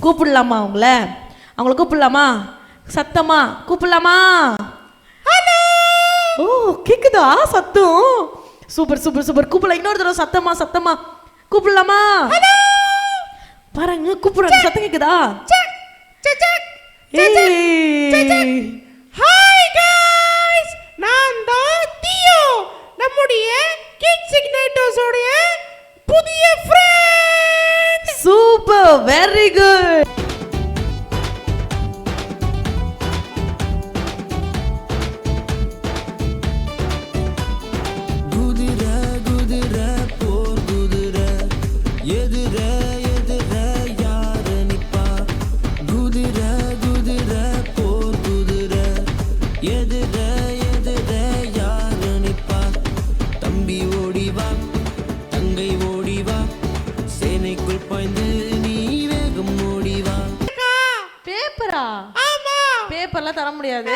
கூப்பிடலாமா அவங்கள கூப்பிடலாமா? சத்தமா கூப்பிடலாமா? ஓ கேக்குதா சத்தம்? Super super super. கூப்பிடலாம், இன்னொரு தடவை சத்தமா சத்தமா கூப்பிடலாமா? பாருங்க கூப்பிடுறாங்க, சத்தம் கேக்குதா? ஹாய் गाइस, நான் தான் தியோ, நம்முடைய கிட்ஸ் இக்னைட்டர்ஸ் உடைய புதிய ஃப்ரெண்ட். Super, very good. பேப்பர்லாம் தர முடியாது.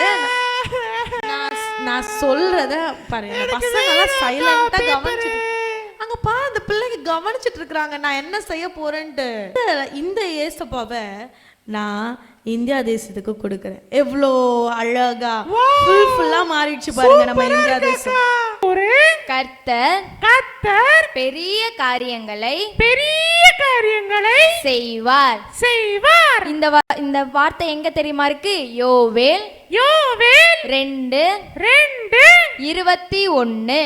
நான் சொல்றத பாரு, பசங்க எல்லாம் சைலண்டா கவனிச்சிட்டு அங்க பாரு, அந்த பிள்ளைங்க கவனிச்சிட்டு இருக்காங்க நான் என்ன செய்ய போறேன்ட்டு. இந்த ஏசப்பாவை நான் இந்தியா தேசத்துக்கு கொடுக்கறேன். எவ்வளோ அழகா ஃபுல்லா மாறிடுச்சு பாருங்க நம்ம இந்தியா தேசம். கர்த்தர் பெரிய காரியங்களை செய்வார். இந்த வார்த்தை எங்க தெரியுமா இருக்கு? யோவேல் 2:21.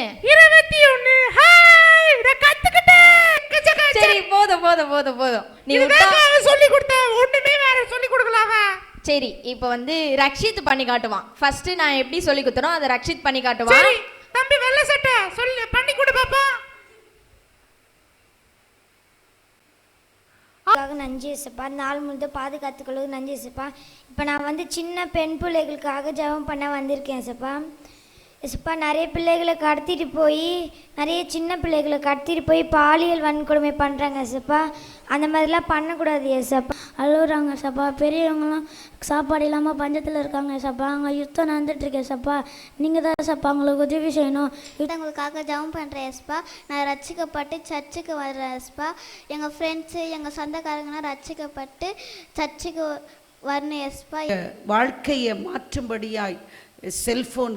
ஹாய், நான் கத்துக்கிட்டேன். சரி போதும். நீ சொல்லி கொடுத்த ஒண்ணுமே வேற சொல்லி கொடுக்கலாமா? சரி, இப்போ ரக்ஷித் பண்ணி காட்டுவான். ஃபர்ஸ்ட் நான் எப்படி சொல்லி கொடுத்தனோ அதை ரக்ஷித் பண்ணி காட்டுவான். சரி தம்பி, வெள்ளை சட்டை சொல்லு, பண்ணி கொடு பாப்பா. நன்றி ஏசப்பா, நாள் முழுது பாதுகாத்துக்கொள்வது நன்றி ஏசப்பா. இப்போ நான் சின்ன பெண் பிள்ளைகளுக்காக ஜெபம் பண்ண வந்திருக்கேன் ஏசப்பா. ஏசப்பா, நிறைய பிள்ளைகளை கடத்திட்டு போய், நிறைய சின்ன பிள்ளைகளை கடத்திட்டு போய் பாலியல் வன்கொடுமை பண்ணுறாங்க ஏசப்பா. அந்த மாதிரிலாம் பண்ணக்கூடாது ஏசப்பா. அழுகுறாங்க ஏசப்பா. பெரியவங்களாம் சாப்பாடு இல்லாமல் பஞ்சத்தில் இருக்காங்க ஏசப்பா. அங்கே யுத்தம் நடந்துட்டுருக்கு ஏசப்பா. நீங்கள் தான் ஏசப்பா அவங்களுக்கு உதவி செய்யணும். உங்களுக்காக ஜெபம் பண்ணுறேன் ஏசப்பா. நான் ரட்சிக்கப்பட்டு சர்ச்சுக்கு வர்றேன் ஏசப்பா. எங்கள் ஃப்ரெண்ட்ஸு, எங்கள் சொந்தக்காரங்களாம் ரட்சிக்கப்பட்டு சர்ச்சுக்கு வரணும் ஏசப்பா. வாழ்க்கையை மாற்றும்படியாய் செல்ஃபோன்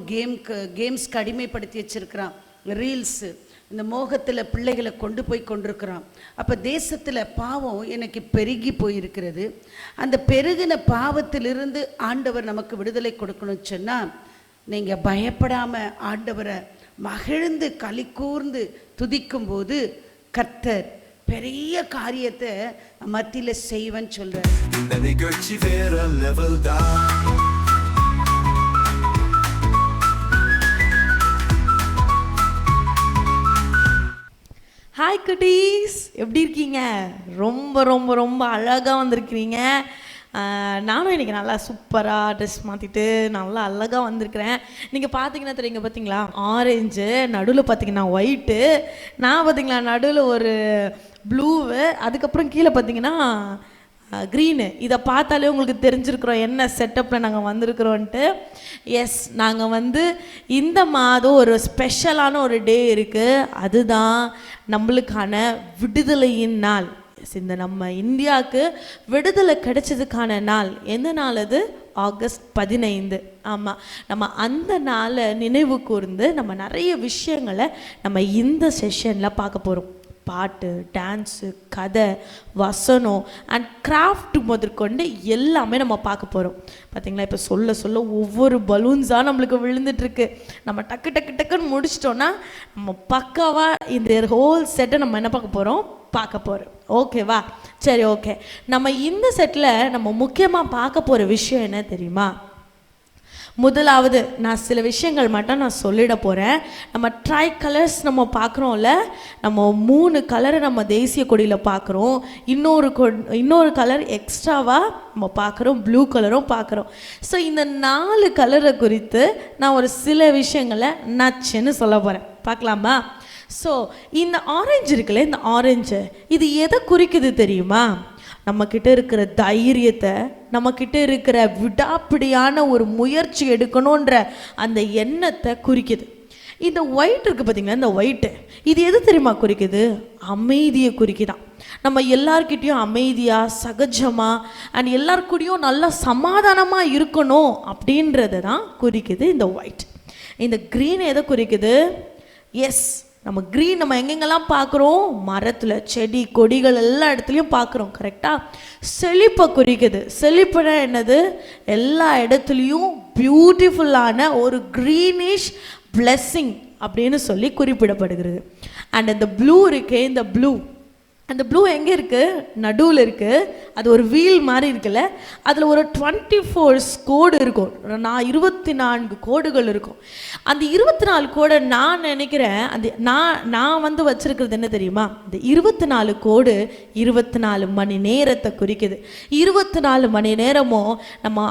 கேம்ஸ்க்கு அடிமைப்படுத்தி வச்சிருக்கிறான். ரீல்ஸு, இந்த மோகத்தில் பிள்ளைகளை கொண்டு போய் கொண்டிருக்கிறான். அப்போ தேசத்தில் பாவம் எனக்கு பெருகி போயிருக்கிறது. அந்த பெருகின பாவத்திலிருந்து ஆண்டவர் நமக்கு விடுதலை கொடுக்கணும்னு சொன்னால், நீங்கள் பயப்படாமல் ஆண்டவரை மகிழ்ந்து களி கூர்ந்து துதிக்கும் போது கர்த்தர் பெரிய காரியத்தை மத்தியில் செய்வன்னு சொல்கிறார். ஹாய் குட்டீஸ், எப்படி இருக்கீங்க? ரொம்ப ரொம்ப ரொம்ப அழகாக வந்திருக்கிறீங்க. நானும் இன்றைக்கி நல்லா சூப்பராக ட்ரெஸ் மாற்றிட்டு நல்லா அழகாக வந்திருக்கிறேன். நீங்கள் பார்த்தீங்கன்னா தெரியுங்க, பார்த்தீங்களா ஆரஞ்சு, நடுவில் பார்த்தீங்கன்னா ஒயிட்டு, நான் பார்த்தீங்களா நடுவில் ஒரு ப்ளூவு, அதுக்கப்புறம் கீழே பார்த்தீங்கன்னா க்ரீனு. இதை பார்த்தாலே உங்களுக்கு தெரிஞ்சிருக்கிறோம் என்ன செட்டப்பில் நாங்கள் வந்திருக்கிறோன்ட்டு. எஸ், நாங்கள் இந்த மாதம் ஒரு ஸ்பெஷலான ஒரு டே இருக்குது. அதுதான் நம்மளுக்கான விடுதலையின் நாள். இந்த நம்ம இந்தியாவுக்கு விடுதலை கிடைச்சதுக்கான நாள். எந்த நாள் அது? ஆகஸ்ட் 15. ஆமாம், நம்ம அந்த நாளை நினைவு கூர்ந்து நம்ம நிறைய விஷயங்களை நம்ம இந்த செஷனில் பார்க்க போகிறோம். பாட்டு, டான்ஸு, கதை, வசனம் அண்ட் கிராஃப்ட் முதற்கொண்டு எல்லாமே நம்ம பார்க்க போகிறோம். பார்த்திங்களா, இப்போ சொல்ல சொல்ல ஒவ்வொரு பலூன்ஸாக நம்மளுக்கு விழுந்துட்டுருக்கு. நம்ம டக்கு டக்கு டக்குன்னு முடிச்சிட்டோன்னா நம்ம பக்காவாக இந்த ஹோல் செட்டை நம்ம என்ன பார்க்க போகிறோம். ஓகேவா? சரி, ஓகே. நம்ம இந்த செட்டில் நம்ம முக்கியமாக பார்க்க போகிற விஷயம் என்ன தெரியுமா? முதலாவது நான் சில விஷயங்கள் மட்டும் நான் சொல்லிட போகிறேன். நம்ம ட்ரை கலர்ஸ் நம்ம பார்க்குறோம்ல, நம்ம 3 கலரை நம்ம தேசிய கொடியில் பார்க்குறோம். இன்னொரு கலர் எக்ஸ்ட்ராவாக நம்ம பார்க்குறோம், ப்ளூ கலரும் பார்க்குறோம். ஸோ இந்த 4 கலரை குறித்து நான் ஒரு சில விஷயங்களை நச்சுன்னு சொல்ல போகிறேன். பார்க்கலாமா? ஸோ இந்த ஆரஞ்சு இருக்குல்ல, இந்த ஆரஞ்சு இது எதை குறிக்குது தெரியுமா? நம்மக்கிட்ட இருக்கிற தைரியத்தை, நம்மக்கிட்ட இருக்கிற விடாப்பிடியான ஒரு முயற்சி எடுக்கணுன்ற அந்த எண்ணத்தை குறிக்குது. இந்த ஒயிட் இருக்குது பார்த்தீங்களா, இந்த ஒயிட்டு இது எது தெரியுமா குறிக்குது? அமைதியை குறிக்குதான். நம்ம எல்லார்கிட்டையும் அமைதியாக சகஜமாக அண்ட் எல்லாருக்கூடையும் நல்லா சமாதானமாக இருக்கணும் அப்படின்றத தான் குறிக்குது இந்த ஒயிட். இந்த க்ரீன் எதை குறிக்குது? எஸ், நம்ம க்ரீன் நம்ம எங்கெங்கெல்லாம் பார்க்குறோம்? மரத்தில், செடி கொடிகள் எல்லா இடத்துலையும் பார்க்குறோம். கரெக்டாக செழிப்பை குறிக்குது. செழிப்புனா என்னது? எல்லா இடத்துலையும் பியூட்டிஃபுல்லான ஒரு க்ரீனிஷ் பிளெஸ்ஸிங் அப்படின்னு சொல்லி குறிப்பிடப்படுகிறது. அண்ட் இந்த ப்ளூ இருக்கே, இந்த ப்ளூ, அந்த ப்ளூ எங்கே இருக்குது? நடுவில் இருக்குது. அது ஒரு வீல் மாதிரி இருக்குல்ல, அதில் ஒரு 24 கோடு இருக்கும். 24 கோடுகள் இருக்கும். அந்த 24 கோடை நான் நினைக்கிறேன், அந்த நான் வந்து வச்சுருக்கிறது என்ன தெரியுமா? இந்த 24 கோடு 24 மணி நேரத்தை குறிக்குது. 24 மணி நேரமும் நம்ம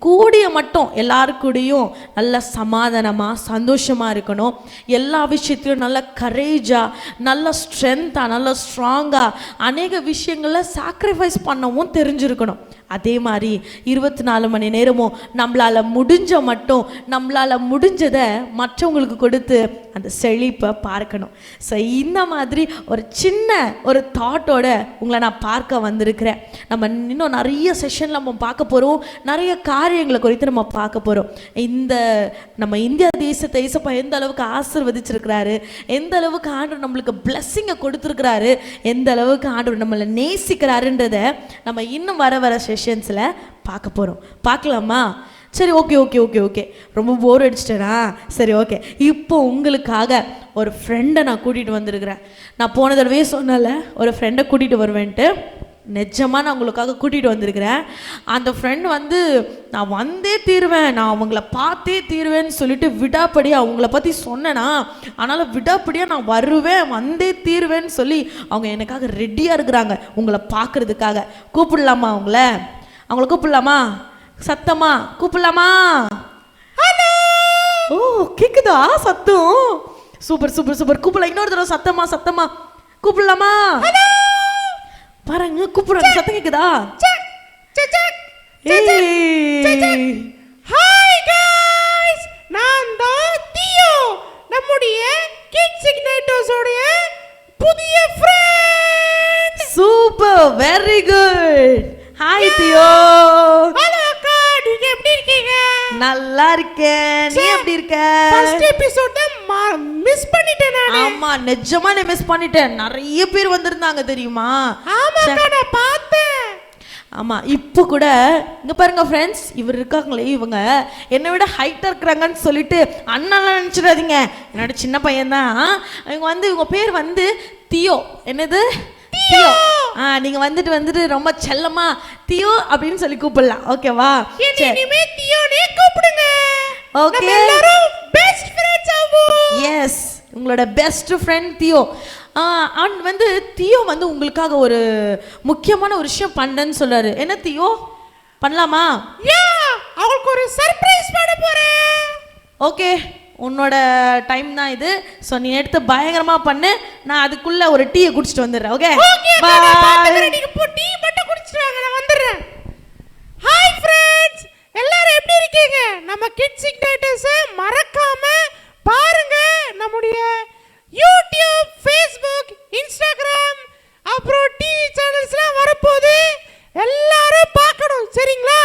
கூடிய மட்டும் எல்லாருக்கூடையும் நல்ல சமாதானமாக சந்தோஷமாக இருக்கணும். எல்லா விஷயத்திலும் நல்ல கரேஜாக, நல்ல ஸ்ட்ரென்த்தாக, நல்ல ஸ்ட்ராங்காக, அநேக விஷயங்களில் சாக்ரிஃபைஸ் பண்ணவும் தெரிஞ்சிருக்கணும். அதே மாதிரி 24 மணி நேரமும் நம்மளால் முடிஞ்சதை மற்றவங்களுக்கு கொடுத்து அந்த செழிப்பை பார்க்கணும். ஸோ இந்த மாதிரி ஒரு சின்ன ஒரு தாட்டோட உங்களை நான் பார்க்க வந்திருக்கிறேன். நம்ம இன்னும் நிறைய செஷனில் நம்ம பார்க்க போகிறோம். நிறைய காரியங்களை குறித்து நம்ம பார்க்க போகிறோம். இந்த நம்ம இந்தியா தேசத்தை இயேசப்பா எந்த அளவுக்கு ஆசீர்வதிச்சிருக்கிறாரு, எந்த அளவுக்கு ஆண்டவர் நம்மளுக்கு பிளெஸ்ஸிங்கை கொடுத்துருக்கிறாரு, எந்த அளவுக்கு ஆண்டவர் நம்மளை நேசிக்கிறாருன்றதை நம்ம இன்னும் வர செஷன்ஸில் பார்க்க போகிறோம். பார்க்கலாமா? சரி, ஓகே. ரொம்ப போர் அடிச்சிட்டேனா? சரி, ஓகே. இப்போ உங்களுக்காக ஒரு ஃப்ரெண்டை நான் கூட்டிகிட்டு வந்திருக்கிறேன். நான் போன தடவையே சொன்னல ஒரு ஃப்ரெண்டை கூட்டிகிட்டு வருவேன்ட்டு. நிஜமாக நான் உங்களுக்காக கூட்டிகிட்டு வந்திருக்கிறேன். அந்த ஃப்ரெண்ட் வந்து நான் வந்தே தீருவேன், நான் அவங்கள பார்த்தே தீருவேன்னு சொல்லிட்டு விடாப்படியாக அவங்கள பற்றி சொன்னேன்னா, அதனால் விடாப்படியாக நான் வருவேன், வந்தே தீருவேன்னு சொல்லி அவங்க எனக்காக ரெடியாக இருக்கிறாங்க உங்களை பார்க்குறதுக்காக. கூப்பிடலாமா? அவங்கள கூப்பிடலாமா? சத்தமா கூப்பிடலாமா? ஓ, கேக்குதா சத்தம்? சூப்பர். கூப்பிடலாம். இன்னொரு தடவை சத்தமா கூப்பிடலாமா? பாருங்க, கூப்பிடுறாங்க. சத்தம் கேக்குதா? ஹாய் गाइस, நான் தான் தியோ, நம்முடைய கிட்ஸ் இக்னைட்டர்ஸ் உடைய புதிய friend. Super, very good. Hi Theo. Hello அக்கா, நீங்க எப்படி இருக்கீங்க? நல்லா இருக்கேன். நீ எப்படி இருக்க? ஃபர்ஸ்ட் எபிசோட் மிஸ் பண்ணிட்டேன் நான். ஆமா, நிஜமா நான் மிஸ் பண்ணிட்டேன். நிறைய பேர் வந்திருந்தாங்க தெரியுமா? ஆமா அக்கா, நான் பார்த்தேன். ஆமா, இப்போ கூட இங்க பாருங்க ஃப்ரெண்ட்ஸ், இவர் இருக்காங்களே, இவங்க என்னை விட ஹைட்டா இருக்கிறாங்கன்னு சொல்லிட்டு அண்ணாலாம் நினைச்சிடாதீங்க. என்னோட சின்ன பையன் தான். இவங்க பேர் வந்து தியோ. என்னது? தியோ. நீங்க வந்துட்டு ரொம்ப செல்லமா தியோ அப்படின்னு சொல்லி கூப்பிடலாம். ஓகேவா? இனிமே தியோனே கூப்பிடுங்க. ஓகே, நம்ம எல்லாரும் பெஸ்ட் ஃப்ரெண்ட்ஸ் ஆவோம். எஸ், உங்களோட பெஸ்ட் ஃப்ரெண்ட் தியோ. அண்ட் வந்து தியோ வந்து உங்களுக்காக ஒரு முக்கியமான ஒரு விஷயம் பண்ணேன்னு சொல்றாரு. என்ன தியோ, பண்ணலாமா? அவங்களுக்கு ஒரு சர்ப்ரைஸ் பண்ண போறேன். ஓகே, உன்னோட டைம் தான் இது. ஸோ நீ எடுத்து பயங்கரமா பண்ணு. நான் அதுக்குள்ள ஒரு டீயை குடிச்சிட்டு வந்துடுறேன். ஓகே, பாய். நீங்க போ, டீ மட்டும் குடிச்சிட்டு வாங்க, நான் வந்துடுறேன். ஹாய் ஃப்ரெண்ட்ஸ், எல்லாரும் எப்படி இருக்கீங்க? நம்ம கிட்ஸ் இக்னைட்டர்ஸ் மறக்காம பாருங்க. நம்முடைய யூடியூப், ஃபேஸ்புக், இன்ஸ்டாகிராம், அப்புறம் டிவி சேனல்ஸ்லாம் வரப்போகுது. எல்லாரும் பார்க்கணும், சரிங்களா?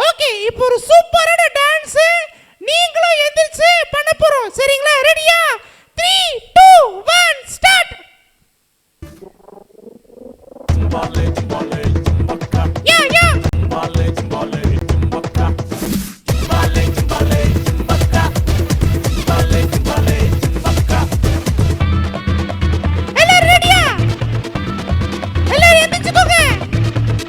ஓகே, இப்போ ஒரு சூப்பரான டான்ஸ் நீங்களும் எந்திரிச்சு பண்ண போறோம், சரிங்களா? ரெடியா? 3 2 1 ஸ்டார்ட். யா எல்லாரும் ரெடியா? எல்லாரும் எந்திரிச்சுக்கோங்க.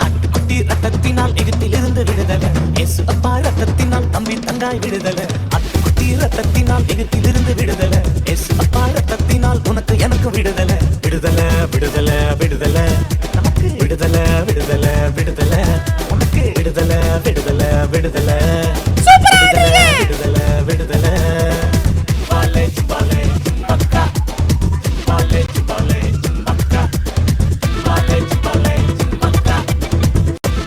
அட்டுக்குட்டி ரத்தத்தினால் எகிப்திலிருந்து விடுதலை, இயேசு அப்பா ரத்தத்தினால் தம்பி தங்காய் விடுதலை. அட்டுக்குட்டி ரத்தத்தினால் எகிப்திலிருந்து விடுதலை, இயேசு அப்பா ரத்தத்தினால் உனக்கு எனக்கு விடுதலை. விடுதலை விடுதலை விடுதலை, நமக்கு விடுதலை விடுதலை விடுதலை, உனக்கு விடுதலை விடுதலை விடுதலை, விடுதலை விடுதலை விடுதலை. பாலே பாலே பக்கா, பாலே பாலே பக்கா, பாலே பாலே பக்கா,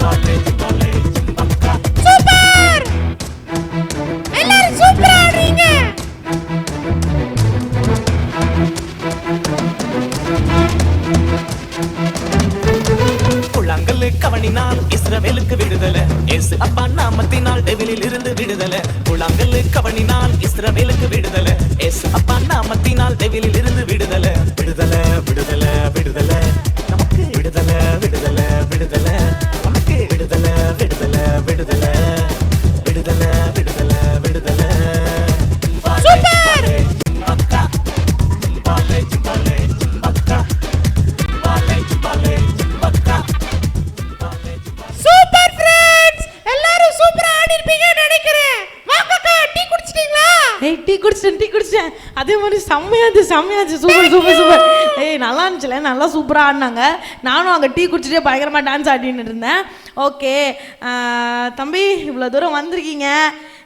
பாலே பாலே பக்கா. சூப்பர், எல்லாரும் சூப்பரா ஆடுறீங்க. இஸ்ரவேலுக்கு விடுதலை. இயேசு அப்பா நாமத்தினால் டெவிலில் இருந்து விடுதலை. விடுதலை விடுதலை விடுதலை நமக்கு விடுதலை விடுதலை விடுதலை நமக்கு விடுதலை விடுதலை விடுதலை விடுதலை விடுதலை விடுதலை. சூப்பர் ஃப்ரெண்ட்ஸ், எல்லாரும் சூப்பரா ஆடி இருப்பீங்கன்னு நினைக்கிறேன். வாங்கக்கா, டீ குடிச்சிட்டீங்களா? ஏய் டீ குடிச்சேன். அதே மாதிரி செம்மையாச்சு. சூப்பர். ஏய் நல்லா இருந்துச்சுல, நல்லா சூப்பராக ஆடினாங்க. நானும் அங்கே டீ குடிச்சிட்டே பயங்கரமாக டான்ஸ் ஆடின்னு இருந்தேன். ஓகே தம்பி, இவ்வளோ தூரம் வந்திருக்கீங்க.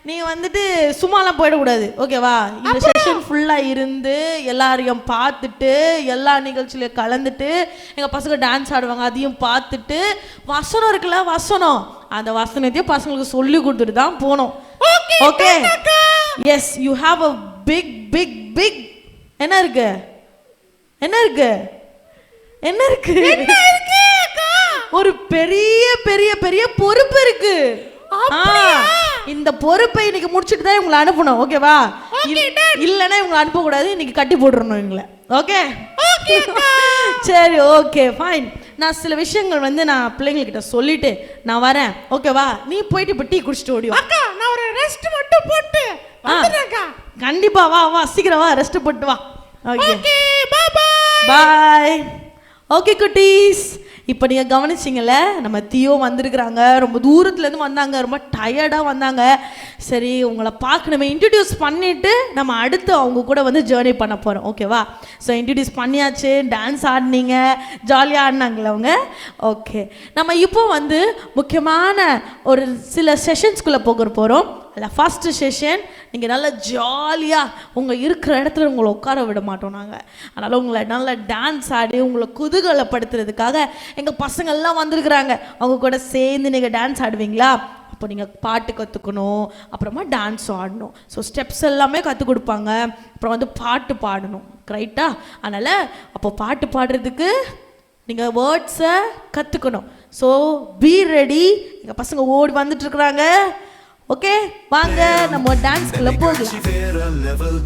நீங்கள் வந்துட்டு சும்மாலாம் போயிடக்கூடாது, ஓகேவா? இந்த செஷன் ஃபுல்லாக இருந்து எல்லாரையும் பார்த்துட்டு எல்லா நிகழ்ச்சியிலையும் கலந்துட்டு எங்கள் பசங்க டான்ஸ் ஆடுவாங்க, அதையும் பார்த்துட்டு வசனம் இருக்குல்ல, வசனம் அந்த வசனத்தையும் பசங்களுக்கு சொல்லி கொடுத்துட்டு தான் போகணும். Okay yes, you have a big big big என்ன இருக்கு ஒரு பெரிய பெரிய பெரிய பொறுப்பு இருக்கு. இந்த பொறுப்பை இன்னைக்கு முடிச்சுட்டு தான் இவங்களை அனுப்பணும், ஓகேவா? இல்லைன்னா இவங்களை அனுப்பக்கூடாது, இன்னைக்கு கட்டி போட்டுறணும் இவங்களை. ஓகே சரி, ஓகே ஃபைன். நான் சில விஷயங்கள் வந்து நான் பிள்ளைங்கக்கிட்ட சொல்லிட்டு நான் வரேன், ஓகேவா? நீ போயிட்டு இப்போ டீ குடிச்சிட்டு ஓடி வா. அக்கா, நான் ஒரு ரெஸ்ட் மட்டும் போட்டு வந்துறேன்க்கா. கண்டிப்பா வா, சீக்கிரம் வா, ரெஸ்ட் போட்டு வா. Okay bye bye. Bye. Okay குட்டீஸ், இப்போ நீங்கள் கவனிச்சிங்கல்ல, நம்ம தியோ வந்திருக்கிறாங்க, ரொம்ப தூரத்துலேருந்து வந்தாங்க, ரொம்ப டயர்டாக வந்தாங்க. சரி, உங்களை பார்க்கணுமே, இன்ட்ரடியூஸ் பண்ணிவிட்டு நம்ம அடுத்து அவங்க கூட வந்து ஜேர்னி பண்ண போகிறோம், ஓகேவா? ஸோ இன்ட்ரடியூஸ் பண்ணியாச்சு, டான்ஸ் ஆடினீங்க, ஜாலியாக ஆடினாங்களே அவங்க. ஓகே, நம்ம இப்போ வந்து முக்கியமான ஒரு சில செஷன்ஸ்குள்ளே போகிறோம். அதில் ஃபஸ்ட்டு செஷன், நீங்கள் நல்லா ஜாலியாக உங்கள் இருக்கிற இடத்துல உங்களை உட்கார விட மாட்டோம் நாங்கள். அதனால் உங்களை நல்லா டான்ஸ் ஆடி உங்களை குதூகலப்படுத்துறதுக்காக எங்கள் பசங்கள்லாம் வந்திருக்கிறாங்க. அவங்க கூட சேர்ந்து நீங்கள் டான்ஸ் ஆடுவீங்களா? அப்போ நீங்கள் பாட்டு கற்றுக்கணும், அப்புறமா டான்ஸ் ஆடணும். ஸோ ஸ்டெப்ஸ் எல்லாமே கற்றுக் கொடுப்பாங்க. அப்புறம் வந்து பாட்டு பாடணும், ரைட்டா? அதனால் அப்போ பாட்டு பாடுறதுக்கு நீங்கள் வேர்ட்ஸை கற்றுக்கணும். So be ready. எங்கள் பசங்க ஓடி வந்துட்டுருக்குறாங்க. ஓகே, வாங்க நம்ம டான்ஸ்க்குள்ள போகலாம்.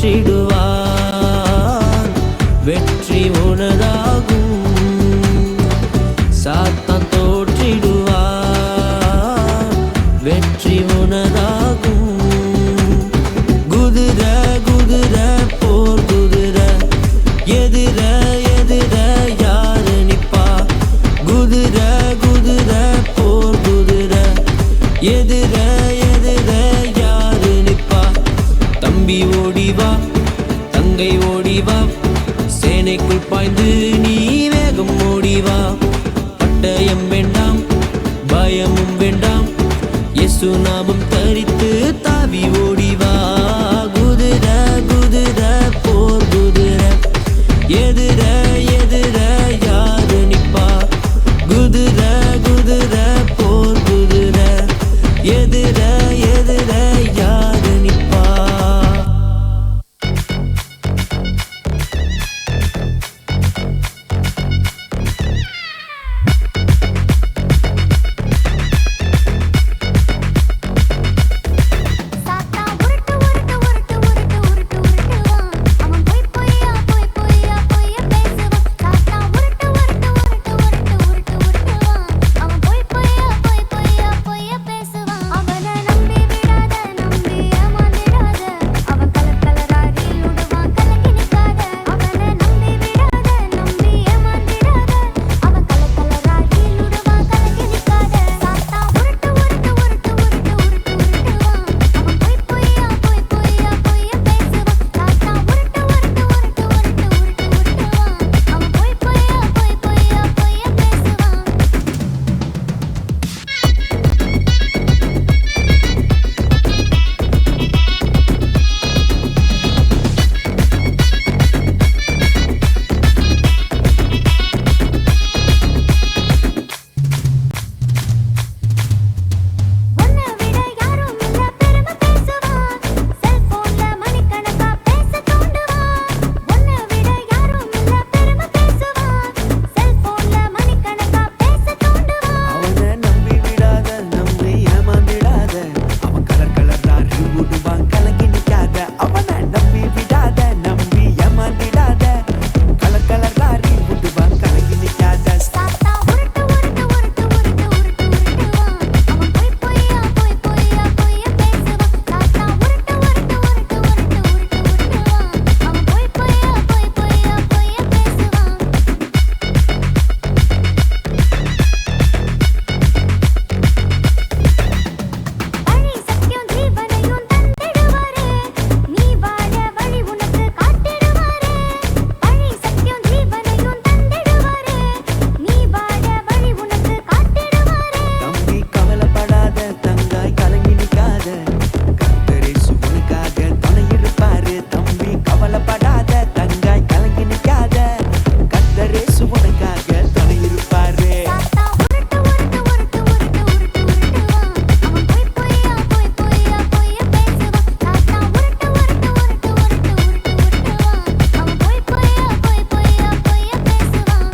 தோற்றிடுவார், வெற்றி உனதாகும். சாத்தான் தோற்றிடுவார், வெற்றி உனதாகும். குதிர குதிர போர் குதிர, எதிர எதிர யாரு நிப்பா? குதிர குதிர போர் குதிர, எதிர எதிர யாரு நிப்பா? தம்பி ஓடிவா, தங்கை ஓடிவா, சேனைக்குள் பாய்ந்து நீ வேகம் ஓடிவா. பட்டயம் வேண்டாம், பயமும் வேண்டாம், இயேசு நாமம் தரித்து தாவி ஓடிவா. குதிர குதிர போர் குதிர, எதிர எதிர யாரு நிப்பா? குதிர குதிர போர் குதிர, எதிர எதிர யாரு நிப்பா? சாத்தா உருட்டு உருட்டு உருட்டு உருட்டு உருட்டு உருட்டுவான். அவன் பொய் பொய்யா பொய் பொய்யா பொய்ய பேசுவான். சாத்தா உருட்டு உருட்டு உருட்டு உருட்டு உருட்டு உருட்டுவான். அவன் பொய் பொய்யா பொய் பொய்யா பொய்ய பேசுவான். அவனை நம்பி விடாத, நம்பி ஏமாந்திடாத. அவன் கலர் கலரா ரீல் விடுவான், கலக்கி நிக்காத. அவனை நம்பி விடாத, நம்பி ஏமாந்திடாத. அவன் கலர் கலரா ரீல் விடுவான், கலக்கி நிக்காத. சாத்தா உருட்டு உருட்டு உருட்டு உருட்டு உருட்டு உருட்டுவான். அவன் பொய் பொய்யா பொய் பொய்யா பொய்ய பேசுவான். சாத்தா உருட்டு உருட்டு உருட்டு உருட்டு உருட்டு உருட்டுவான். அவன் பொய் பொய்யா பொய் பொய்யா பொய்ய பேசுவான். உன்னை விட யாரும் இல்ல பெருமை பேசுவான். செல்போன்ல மணிக்கணக்கா பேச தூண்டுவான். உன்னை விட யாரும் இல்ல பெருமை பேசுவான். செல்போன்ல மணிக்கணக்கா பேச தூண்டுவான். அவனை நம்பி விடாத, நம்பி ஏமாந்திடாத. அவன் கலர் கலரா ரீல் விடுவான், கலங்கி நிக்காத. அவனை நம்பி விடாத, நம்பி ஏமாந்திடாத. கலர் கலரா ரீல் விடுவான், கலங்கி நிக்காத. சாத்தா உருட்டு உருட்டு உருட்டு உருட்டு உருட்டு உருட்டுவான். அவன் பொய் பொய்யா பொய் பொய்யா பொய்ய பேசுவான். சாத்தா உருட்டு உருட்டு உருட்டு உருட்டு உருட்டு உருட்டுவான். அவன் பொய் பொய்யா பொய் பொய்யா பொய்ய பேசுவான். வழி சத்தியம் ஜீவனையும் தந்திடுவாரே, நீ வாழ வழி உனக்கு காட்டிடுவாரே. வழி சத்தியம் ஜீவனையும் தந்திடுவாரே, நீ வாழ வழி உனக்கு காட்டிடுவாரே. தம்பி கவலைப்படாத, தங்காய் கலங்கி நிக்காத. கர்த்தர் இயேசு உனக்காக துணை இருப்பாரு. தம்பி கவலைப்படாத, தங்காய் கலங்கி நிக்காத. கர்த்தர் இயேசு உனக்காக துணை இருப்பாரு. சாத்தா உருட்டு உருட்டு உருட்டு உருட்டு உருட்டு உருட்டுவான். அவன் பொய் பொய்யா பொய் பொய்யா பொய்ய பேசுவான். சாத்தா உருட்டு உருட்டு உருட்டு உருட்டு உருட்டு உருட்டுவான். அவன் பொய் பொய்யா பொய் பொய்யா பொய்ய பேசுவான்.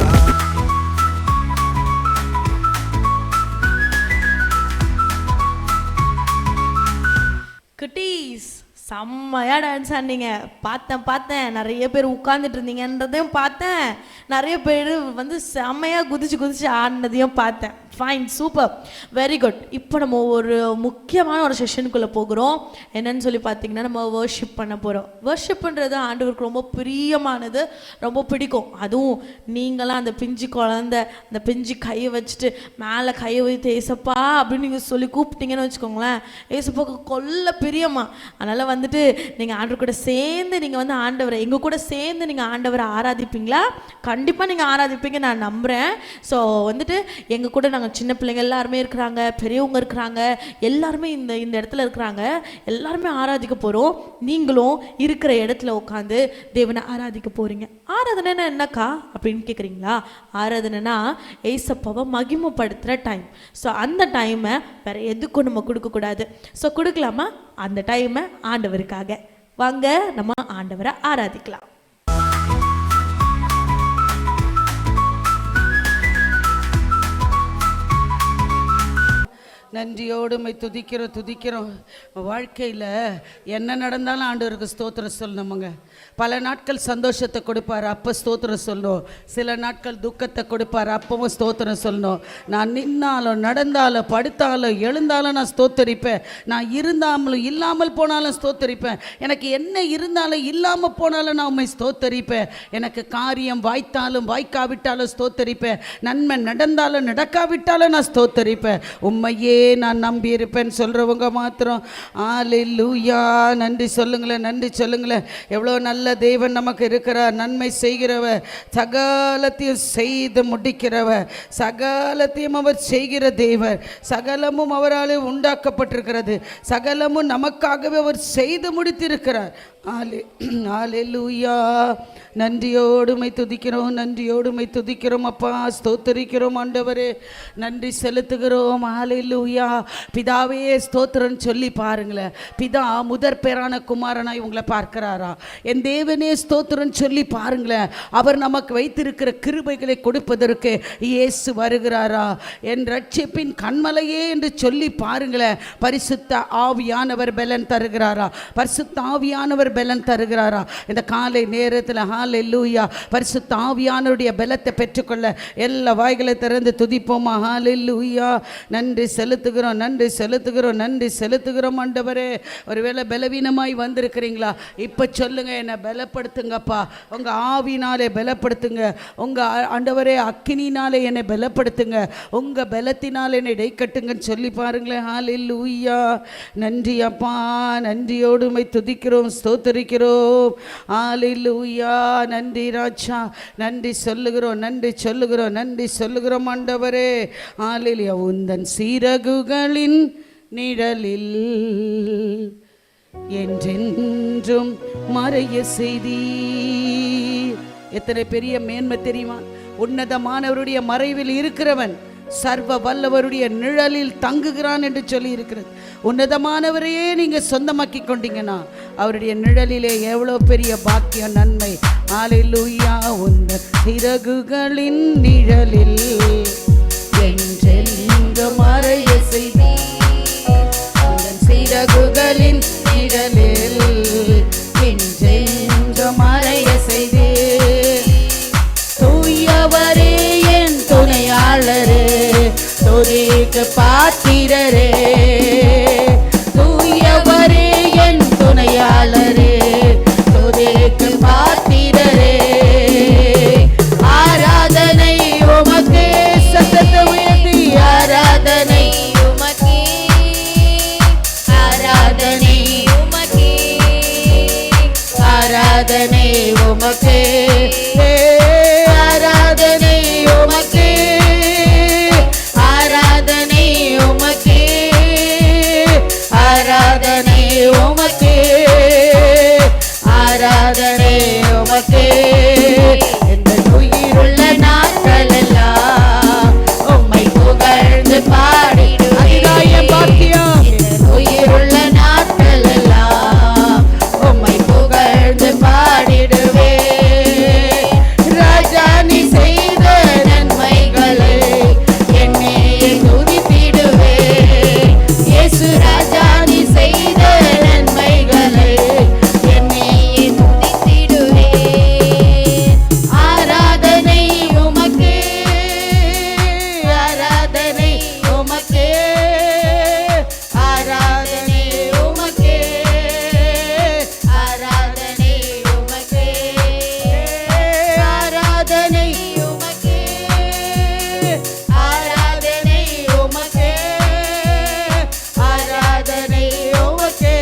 குட்டீஸ் செம்மையா டான்ஸ் ஆடினீங்க. பார்த்தேன் நிறைய பேர் உட்கார்ந்துட்டு இருந்தீங்கன்றதையும் பார்த்தேன், நிறைய பேர் வந்து செம்மையா குதிச்சு குதிச்சு ஆடினதையும் பார்த்தேன். Fine, super, very good. இப்போ நம்ம ஒரு முக்கியமான ஒரு செஷனுக்குள்ளே போகிறோம். என்னன்னு சொல்லி பார்த்தீங்கன்னா, நம்ம வர்ஷிப் பண்ண போகிறோம். வர்ஷிப்ன்றது ஆண்டவருக்கு ரொம்ப பிரியமானது, ரொம்ப பிடிக்கும். அதுவும் நீங்களாம் அந்த பிஞ்சு குழந்தை அந்த பிஞ்சு கையை வச்சுட்டு மேலே கையை வைத்து ஏசப்பா அப்படின்னு நீங்கள் சொல்லி கூப்பிட்டீங்கன்னு வச்சுக்கோங்களேன், ஏசப்பாக்கு கொல்ல பிரியமா. அதனால் வந்துட்டு நீங்கள் ஆண்டவர் கூட சேர்ந்து நீங்கள் வந்து ஆண்டவரை எங்கள் கூட சேர்ந்து நீங்கள் ஆண்டவரை ஆராதிப்பீங்களா? கண்டிப்பாக நீங்கள் ஆராதிப்பீங்க, நான் நம்புகிறேன். ஸோ வந்துட்டு எங்கள் கூட நாங்கள் சின்ன பிள்ளைங்க எல்லாருமே இருக்கிறாங்க, பெரியவங்க இருக்கிறாங்க, எல்லாருமே இந்த இந்த இடத்துல இருக்கிறாங்க. எல்லாருமே ஆராதிக்க போகிறோம். நீங்களும் இருக்கிற இடத்துல உட்காந்து தேவனை ஆராதிக்க போகிறீங்க. ஆராதனைன்னா என்னக்கா அப்படின்னு கேட்குறீங்களா? ஆராதனைனா ஏசப்பாவை மகிமைப்படுத்துகிற டைம். ஸோ அந்த டைமை வேறு எதுக்கும் நம்ம கொடுக்கக்கூடாது. ஸோ கொடுக்கலாமா அந்த டைமை ஆண்டவருக்காக? வாங்க நம்ம ஆண்டவரை ஆராதிக்கலாம். நன்றியோடு உம்மை துதிக்கிறோம். வாழ்க்கையில் என்ன நடந்தாலும் ஆண்டவருக்கு ஸ்தோத்திரம் சொல்லணுமுங்க. பல நாட்கள் சந்தோஷத்தை கொடுப்பார், அப்போ ஸ்தோத்திரம் சொல்லணும். சில நாட்கள் துக்கத்தை கொடுப்பார், அப்பவும் ஸ்தோத்திரம் சொல்லணும். நான் நின்னாலும் நடந்தாலும் படுத்தாலும் எழுந்தாலும் நான் ஸ்தோத்தரிப்பேன். நான் இருந்தாமலும் இல்லாமல் போனாலும் ஸ்தோத்தரிப்பேன். எனக்கு என்ன இருந்தாலும் இல்லாமல் போனாலும் நான் உம்மை ஸ்தோத்தரிப்பேன். எனக்கு காரியம் வாய்த்தாலும் வாய்க்காவிட்டாலும் ஸ்தோத்தரிப்பேன். நன்மை நடந்தாலும் நடக்காவிட்டாலும் நான் ஸ்தோத்தரிப்பேன். உம்மையே நான் நம்பி இருப்பேன் சொல்கிறவங்க மாத்திரம் அல்லேலூயா. நன்றி சொல்லுங்களேன், நன்றி சொல்லுங்களேன். எவ்வளோ நல்ல தேவன் நமக்கு இருக்கிறார். நன்மை செய்கிறவர், சகலத்தையும் செய்து முடிக்கிறவர், சகலத்தையும் அவர் செய்கிற தேவர். சகலமும் அவராலே உண்டாக்கப்பட்டிருக்கிறது, சகலமும் நமக்காகவே அவர் செய்து முடித்திருக்கிறார். அல்லேலூயா. நன்றியோடுமை துதிக்கிறோம் அப்பா, ஸ்தோத்தரிக்கிறோம் ஆண்டவரே, நன்றி செலுத்துகிறோம். அல்லேலூயா. பிதாவே ஸ்தோத்திரம் சொல்லி பாருங்களேன். பிதா முதற் பேரான குமாரனாய் உங்களை பார்க்கிறாரா? என் தேவனே ஸ்தோத்திரம் சொல்லி பாருங்களேன். அவர் நமக்கு வைத்திருக்கிற கிருபைகளை கொடுப்பதற்கு இயேசு வருகிறாரா? என் ரட்சிப்பின் கண்மலையே என்று சொல்லி பாருங்களேன். பரிசுத்த ஆவியானவர் பலன் தருகிறாரா? பரிசுத்த ஆவியானவர் பலன் தருகிறாரா? இந்த காலை நேரத்தில் ஹல்லேலூயா, பரிசுத்த ஆவியானவருடைய பலத்தை பெற்றுக்கொள்ள எல்லா வாய்களை திறந்து துதிப்போமா? ஹல்லேலூயா. நன்றி செலுத்துகிறோம் ஆண்டவரே. ஒருவேளை பலவீனமாய் வந்திருக்கிறீங்களா? இப்போ சொல்லுங்க, என்னை பலப்படுத்துங்கப்பா. உங்கள் ஆவினாலே பலப்படுத்துங்க. உங்கள் ஆண்டவரே அக்கினினாலே என்னை பலப்படுத்துங்க. உங்கள் பலத்தினால் என்னை இடைக்கட்டுங்கன்னு சொல்லி பாருங்களேன். ஹல்லேலூயா. நன்றி அப்பா, நன்றியோடு உம்மை துதிக்கிறோம், ஸ்தோத்தரிக்கிறோம். ஹல்லேலூயா. நன்றி ராஜா, நன்றி சொல்லுகிறோம் ஆண்டவரே. ஹல்லேலூயா. உந்தன் சீரகுகளின் நிழலில் என்றென்றும் மறைய செய்தி. எத்தனை பெரிய மேன்மை தெரியுமா? உன்னதமானவருடைய மறைவில் இருக்கிறவன் சர்வ வல்லவருடைய நிழலில் தங்குகிறான் என்று சொல்லி இருக்கிறது. உன்னதமானவரையே நீங்க சொந்தமாக்கி கொண்டீங்கன்னா அவருடைய நிழலிலே எவ்வளோ பெரிய பாக்கியம், நன்மை. அல்லேலூயா. உந்தன் சிறகுகளின் நிழலில் என்றென்றும் மறைய செய்தி. உந்தன் சிறகுகளின் நிழலில் என்றென்றும் மறைய செய்தி. தூயவரே என் துணையாளரே, துதிக்கு பாத்திரரே. தூயவரே என் துணையாளரே, துதிக்கு பாத்திரரே. ஆராதனை உமக்கே, சத்தத்தை உயர்த்தி ஆராதனை உமக்கே, ஆராதனை உமக்கே, ஆராதனை உமக்கே, ஆராதனை உமக்கே, ஆராதனை உமக்கே, ஆராதனை உமக்கே, ஆராதனை உமக்கே. இந்த உயிருள்ள நாட்கள் எல்லாம் உம்மை புகழ்ந்து பாடிடுவேன். அதுதான் என் பாக்கியம். உயிருள்ள நாட்கள் எல்லாம் உம்மை புகழ்ந்து பாடிடுவேன். ராஜா நீ செய்த நன்மைகளை என்னையே துதித்திடுவேன். இயேசு ராஜா நீ செய்த நன்மைகளை என்னையே துதித்திடுவேன். ஆராதனை உமக்கே, ஆராதனை உமக்கே, ஆராதனை உமக்கே, ஆராதனை உமக்கே, ஆராதனை உமக்கே, ஆராதனை உமக்கே, ஆராதனை உமக்கே,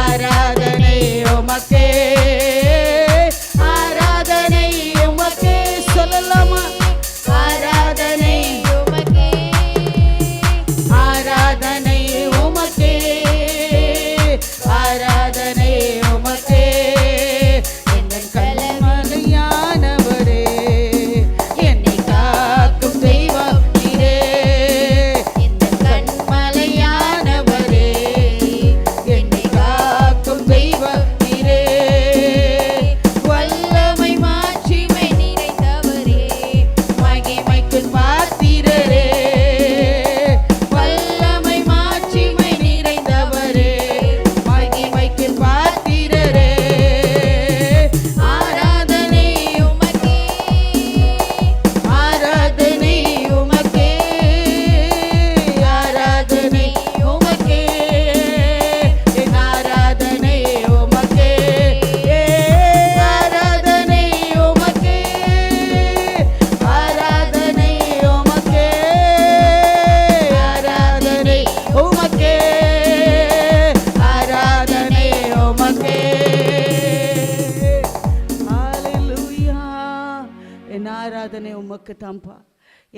ஆராதனை உமக்கே, ஆராதனை உமக்கே. சொல்லலாமா? ஆராதனை உமக்கே, ஆராதனை உமக்கே, ஆராதனை உமக்கே. எங்கள் கல்மலையானவரே, என்னை காக்கும் தெய்வம் நீரே. எங்கள் கண்மலையானவரே, என்னை காக்கும் தெய்வம் நீரே. வல்லமை மாட்சிமை நிறைந்தவரே, மகிமைக்கு பாத்திரரே. உமக்கு தான்ப்பா.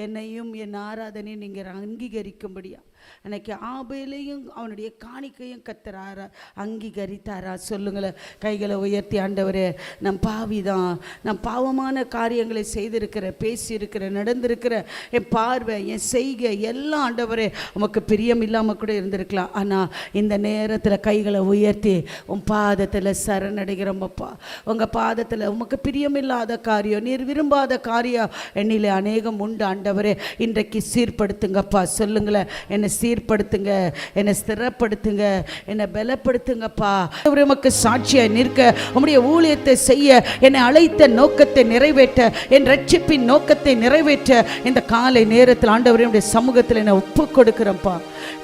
என்னையும் என் ஆராதனையும் நீங்கள் அங்கீகரிக்கும்படியா அன்னைக்கு ஆபேலையும் அவனுடைய காணிக்கையும் கர்த்தர் அங்கீகரித்தாரா? சொல்லுங்களேன். கைகளை உயர்த்தி, ஆண்டவரே நம் பாவிதான், நம் பாவமான காரியங்களை செய்திருக்கிற, பேசியிருக்கிற, நடந்திருக்கிற என் பார்வை, என் செய்கை எல்லாம் ஆண்டவரே உமக்கு பிரியம் இல்லாமல் கூட இருந்திருக்கலாம். ஆனால் இந்த நேரத்தில் கைகளை உயர்த்தி உன் பாதத்தில் சரணடைகிறோமப்பா. உங்கள் பாதத்தில் உமக்கு பிரியமில்லாத காரியம், நீர் விரும்பாத காரியம் என்னிலே அநேகம் உண்டு ஆண்டவரே. இன்றைக்கு சீர்படுத்துங்கப்பா. சொல்லுங்களேன், என்னை சீர்படுத்துங்க, என்னை ஸ்திரப்படுத்துங்க, என்னை பலப்படுத்துங்கப்பா. உமக்கு சாட்சியாய் நிற்க, உம்முடைய ஊழியத்தை செய்ய, என்னை அழைத்த நோக்கத்தை நிறைவேற்ற, என் ரட்சிப்பின் நோக்கத்தை நிறைவேற்ற இந்த காலை நேரத்தில் ஆண்டவரே உடைய சமூகத்தில் என்னை ஒப்பு கொடுக்கிறேன்ப்பா.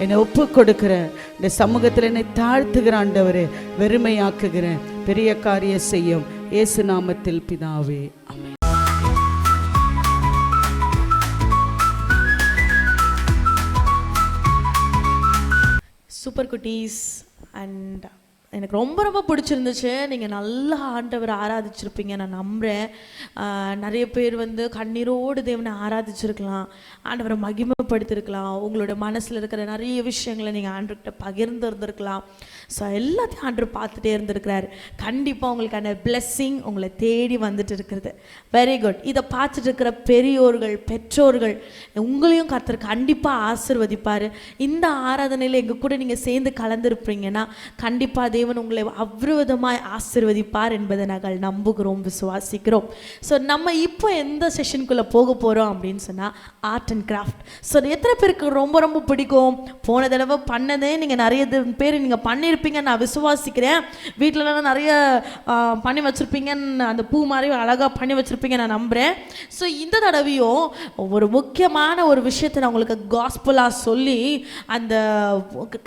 என்னை ஒப்பு கொடுக்கிறேன். இந்த சமூகத்தில் என்னை தாழ்த்துகிறேன் ஆண்டவரே, வெறுமையாக்குகிறேன். பெரிய காரியம் செய்யும் இயேசு நாமத்தில் பிதாவே, ஆமென். சூப்பர் குட்டீஸ். அண்ட் எனக்கு ரொம்ப ரொம்ப பிடிச்சிருந்துச்சு. நீங்கள் நல்லா ஆண்டவரை ஆராதிச்சிருப்பீங்க நான் நம்புகிறேன். நிறைய பேர் வந்து கண்ணீரோடு தேவனை ஆராதிச்சிருக்கலாம், ஆண்டவரை மகிமைப்படுத்திருக்கலாம், உங்களோட மனசில் இருக்கிற நிறைய விஷயங்களை நீங்கள் ஆண்டவர்கிட்ட பகிர்ந்து இருந்திருக்கலாம். ஸோ எல்லாத்தையும் ஆண்டவர் பார்த்துட்டே இருந்திருக்கிறாரு. கண்டிப்பாக உங்களுக்கான பிளெஸ்ஸிங் உங்களை தேடி வந்துட்டு இருக்கிறது. Very good. இதை பார்த்துட்டு இருக்கிற பெரியோர்கள், பெற்றோர்கள், உங்களையும் கர்த்தர் கண்டிப்பாக ஆசீர்வதிப்பார். இந்த ஆராதனையில் எங்கள் கூட நீங்கள் சேர்ந்து கலந்துருப்பீங்கன்னா கண்டிப்பாக தேவன் உங்களை அவ்விதமாய் ஆசீர்வதிப்பார் என்பதை நாங்கள் நம்புகிறோம், விசுவாசிக்கிறோம். ஸோ நம்ம இப்போ எந்த செஷனுக்குள்ளே போக போகிறோம் அப்படின்னு சொன்னால் ஆர்ட் அண்ட் கிராஃப்ட். ஸோ எத்தனை பேருக்கு ரொம்ப ரொம்ப பிடிக்கும்? போன தடவை பண்ணதே நீங்கள் நிறைய பேர் நீங்கள் பண்ணியிருப்பீங்க, நான் விசுவாசிக்கிறேன். வீட்டிலலாம் நிறைய பண்ணி வச்சுருப்பீங்கன்னு, அந்த பூ மாதிரி அழகாக பண்ணி வச்சுருப்பீங்க நான் நம்புகிறேன். ஸோ இந்த தடவையும் ஒரு முக்கியமான ஒரு விஷயத்தை நான் உங்களுக்கு காஸ்பலாக சொல்லி அந்த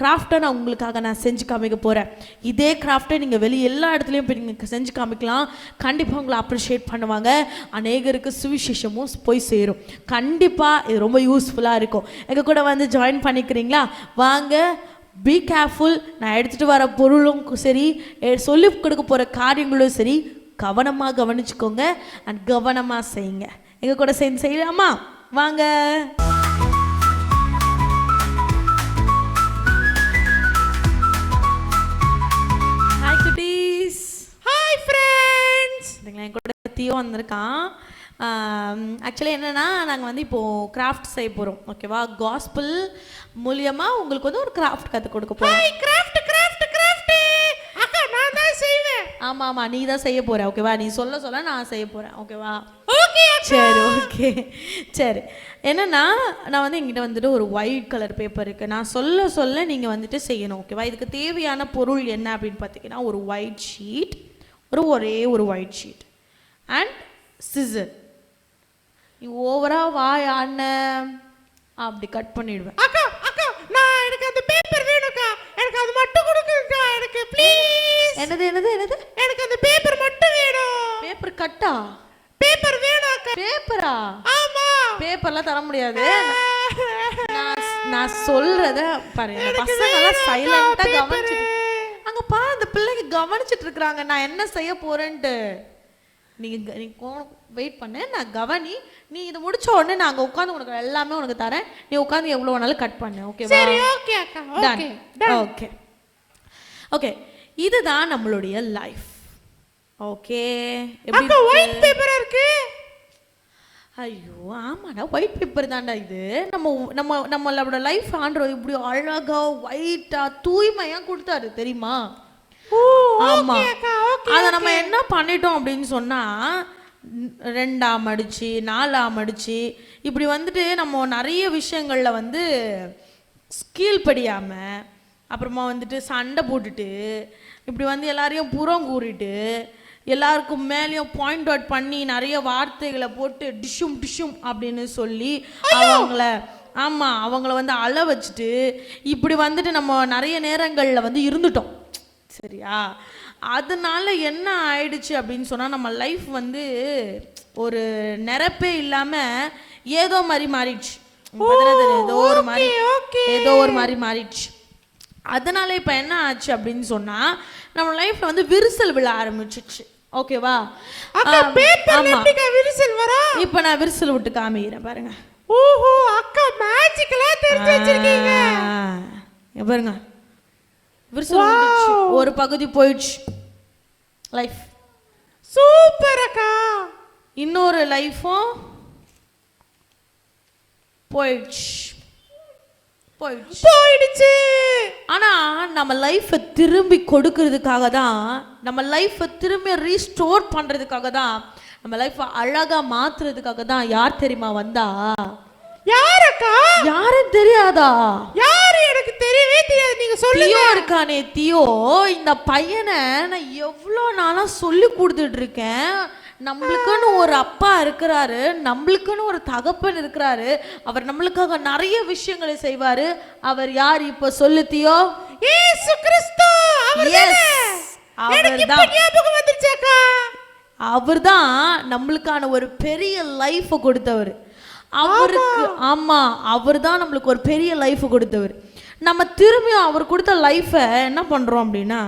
கிராஃப்டை நான் உங்களுக்காக நான் செஞ்சு காமிக்க போகிறேன். இதே கிராஃப்டை நீங்கள் வெளியே எல்லா இடத்துலையும் போய் நீங்கள் செஞ்சு காமிக்கலாம். கண்டிப்பாக உங்களை அப்ரிஷியேட் பண்ணுவாங்க. அநேகருக்கு சுவிசேஷமும் போய் சேரும். கண்டிப்பாக இது ரொம்ப யூஸ்ஃபுல்லாக இருக்கும். எங்கள் கூட வந்து ஜாயின் பண்ணிக்கிறீங்களா? வாங்க. Be careful. நான் எடுத்துகிட்டு வர பொருளும் சரி, சொல்லி கொடுக்க போகிற காரியங்களும் சரி, கவனமாக கவனிச்சுக்கோங்க அண்ட் கவனமாக செய்யுங்க. எங்கள் கூட சேர்ந்து செய்யலாமா? வாங்க. ஹாய் குட்டீஸ். Hi friends. என் கூட தீயோ வந்திருக்கான். ஆக்சுவலி என்னென்னா, நாங்கள் வந்து இப்போது கிராஃப்ட் செய்ய போகிறோம். ஓகேவா? காஸ்பிள் மூலியமாக உங்களுக்கு வந்து ஒரு கிராஃப்ட் கற்றுக் கொடுக்க போகிறோம். கிராஃப்ட் கிராஃப்ட் கிராஃப்ட் அக்கா நான் தான் செய்வேன். ஆமாம் ஆமாம், நீ தான் செய்ய போகிற. ஓகேவா? நீ சொல்ல சொல்ல நான் செய்ய போகிறேன். ஓகேவா? ஓகே. சரி, ஓகே. சரி, என்னென்னா நான் வந்து எங்கிட்ட வந்துட்டு ஒரு ஒயிட் கலர் பேப்பர் இருக்குது. நான் சொல்ல சொல்ல நீங்கள் வந்துட்டு செய்யணும். ஓகேவா? இதுக்கு தேவையான பொருள் என்ன அப்படின்னு பார்த்தீங்கன்னா, ஒரு ஒயிட் ஷீட், ஒரே ஒரு ஒயிட் ஷீட் அண்ட் சிசர். நீ ஓவரா வாய் அண்ணன் அப்படி கட் பண்ணிடுவேன். அக்கா அக்கா நான் எனக்கு அந்த பேப்பர் வேணும்க்கா. எனக்கு அது மட்டும் கொடுங்கக்கா. எனக்கு ப்ளீஸ். என்னது என்னது என்னது? எனக்கு அந்த பேப்பர் மட்டும் வேணும். பேப்பர் கட்டா? பேப்பர் வேணும் அக்கா. பேப்பரா? ஆமா. பேப்பர்லாம் தர முடியாது. நான் சொல்றத பாரு. பசங்க எல்லாம் சைலண்டா கவனிச்சிட்டு அங்க பாரு, அந்த பிள்ளைங்க கவனிச்சிட்டு இருக்காங்க நான் என்ன செய்ய போறேன்ட்டு. நீ வெயிட் பண்ணு, நான் கவனி. நீ இது முடிச்ச உடனே நான் அங்கே உட்காந்து உனக்கு எல்லாமே உனக்கு தரேன். நீ உட்காந்து எவ்வளோ வேணாலும் கட் பண்ணு. ஓகேவா? சரி, ஓகே அக்கா. Okay okay okay. இதுதான் நம்மளுடைய லைஃப். ஓகே. அக்கா ஒயிட் பேப்பரா இருக்கு. ஐயோ ஆமாடா, ஒயிட் பேப்பர் தான்டா இது. நம்மளோட லைஃப் ஆண்டவர் இப்படி அழகா ஒயிட்டா தூய்மையா கொடுத்தாரு தெரியுமா? ஆமா. அதை நம்ம என்ன பண்ணிட்டோம் அப்படின்னு சொன்னா, 2ஆம் அடிச்சு 4ஆம் அடிச்சு இப்படி வந்துட்டு நம்ம நிறைய விஷயங்கள்ல வந்து கீழ்ப்படியாம, அப்புறமா வந்துட்டு சண்டை போட்டுட்டு, இப்படி வந்து எல்லாரையும் புறம் கூறிட்டு, எல்லாருக்கும் மேலேயும் பாயிண்ட் அவுட் பண்ணி நிறைய வார்த்தைகளை போட்டு டிஷ்ஷும் டிஷ்ஷும் அப்படின்னு சொல்லி அவங்கள வந்து அழ வச்சுட்டு இப்படி வந்துட்டு நம்ம நிறைய நேரங்களில் வந்து இருந்துட்டோம். சரியா? அதனால என்ன ஆயிடுச்சு அப்படின்னு சொன்னால், நம்ம லைஃப் வந்து ஒரு நிரப்பே இல்லாமல் ஏதோ மாதிரி மாறிடுச்சு. ஏதோ ஒரு மாதிரி மாறிடுச்சு. அதனால இப்போ என்ன ஆச்சு அப்படின்னு சொன்னால், நம்ம லைஃப்பில் வந்து விரிசல் விழ ஆரம்பிச்சிச்சு. ஓகேவா? அக்கா பேப்பர்ல ஆமா. எப்படிக்கா விரிசல் வரும்? இப்போ நான் விரிசல் விட்டு காமிக்கிறேன் பாருங்க. ஓஹோ அக்கா மேஜிக்கலா தெரிஞ்சு வச்சிருக்கீங்க. இங்க பாருங்க, விரிசல் விட்டுச்சு, ஒரு பகுதி போயிடுச்சு. லைஃப் சூப்பர் அக்கா. இன்னொரு லைஃபும் போயிடுச்சு. ஆனா நம்ம லைஃபை திரும்பி கொடுக்கறதுக்காக தான், நம்ம லைஃபை திரும்பி ரீஸ்டோர் பண்றதுக்காக தான், நம்ம லைஃபை அழகா மாத்துறதுக்காக தான் யார் தெரியுமா வந்தா? யார் அக்கா? யாரும் தெரியாதா? யாரு? எனக்கு தெரியவே தெரியாது, நீங்க சொல்லுங்க. தியோ இருக்கானே, தியோ. இந்த பையனை நான் எவ்வளோ நாளா சொல்லி கொடுத்துட்டு இருக்கேன். நம்மளுக்குன்னு ஒரு அப்பா இருக்கிறாரு, நம்மளுக்குன்னு ஒரு தகப்பன் இருக்கிறாரு, அவர் நம்மளுக்காக நிறைய விஷயங்களை செய்வாரு. அவர் யார் இப்ப சொல்லு தியோ? இயேசு கிறிஸ்து. அவர்தான் நம்மளுக்கான ஒரு பெரிய லைஃப் கொடுத்தவர். அவருக்கு ஆமா, அவர்தான் நம்மளுக்கு ஒரு பெரிய லைஃப் கொடுத்தவர். நம்ம திரும்பியும் அவர் கொடுத்த லைஃபை என்ன பண்றோம் அப்படின்னா,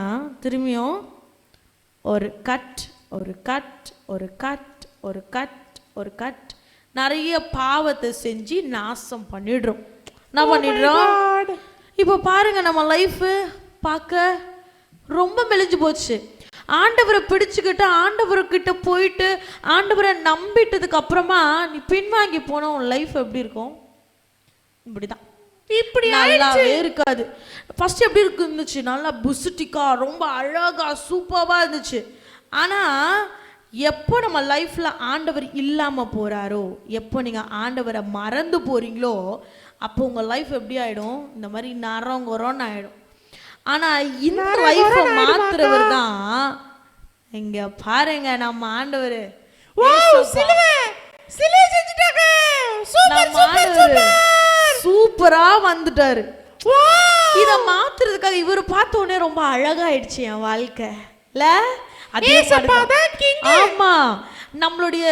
திரும்பியும் ஒரு கட் ஒரு கட் ஒரு கட் ஒரு கட் ஒரு கட் நிறைய பாவத்தை செஞ்சு நாசம் பண்ணிடுறோம். என்ன பண்ணிடுறோம்? இப்போ பாருங்க, நம்ம லைஃபு பார்க்க ரொம்ப மெலிஞ்சு போச்சு. ஆண்டவரை பிடிச்சுக்கிட்டு ஆண்டவர்கிட்ட போயிட்டு ஆண்டவரை நம்பிட்டதுக்கு அப்புறமா நீ பின்வாங்கி போன உன் லைஃப் எப்படி இருக்கும்? இப்படிதான், இப்படி நல்லாவே இருக்காது. ஃபர்ஸ்ட் எப்படி இருந்துச்சு? நல்லா புசுட்டிக்கா, ரொம்ப அழகா சூப்பராக இருந்துச்சு. ஆனால் எப்போ நம்ம லைஃப்பில் ஆண்டவர் இல்லாமல் போகிறாரோ, எப்போ நீங்கள் ஆண்டவரை மறந்து போகிறீங்களோ, அப்போ உங்கள் லைஃப் எப்படி ஆகிடும்? இந்த மாதிரி நரங்குறோன்னு ஆகிடும். ஆனால் இந்த லைஃப்பை மாத்துறவர் தான் இங்கே பாருங்க, நம்ம ஆண்டவர். சூப்பரா வந்துட்டாரு. இத மாத்துறதுக்காக இவரை பார்த்த உடனே ரொம்ப அழகாயிடுச்சு என் வாழ்க்கை இல்ல? ஆமா, நம்மளுடைய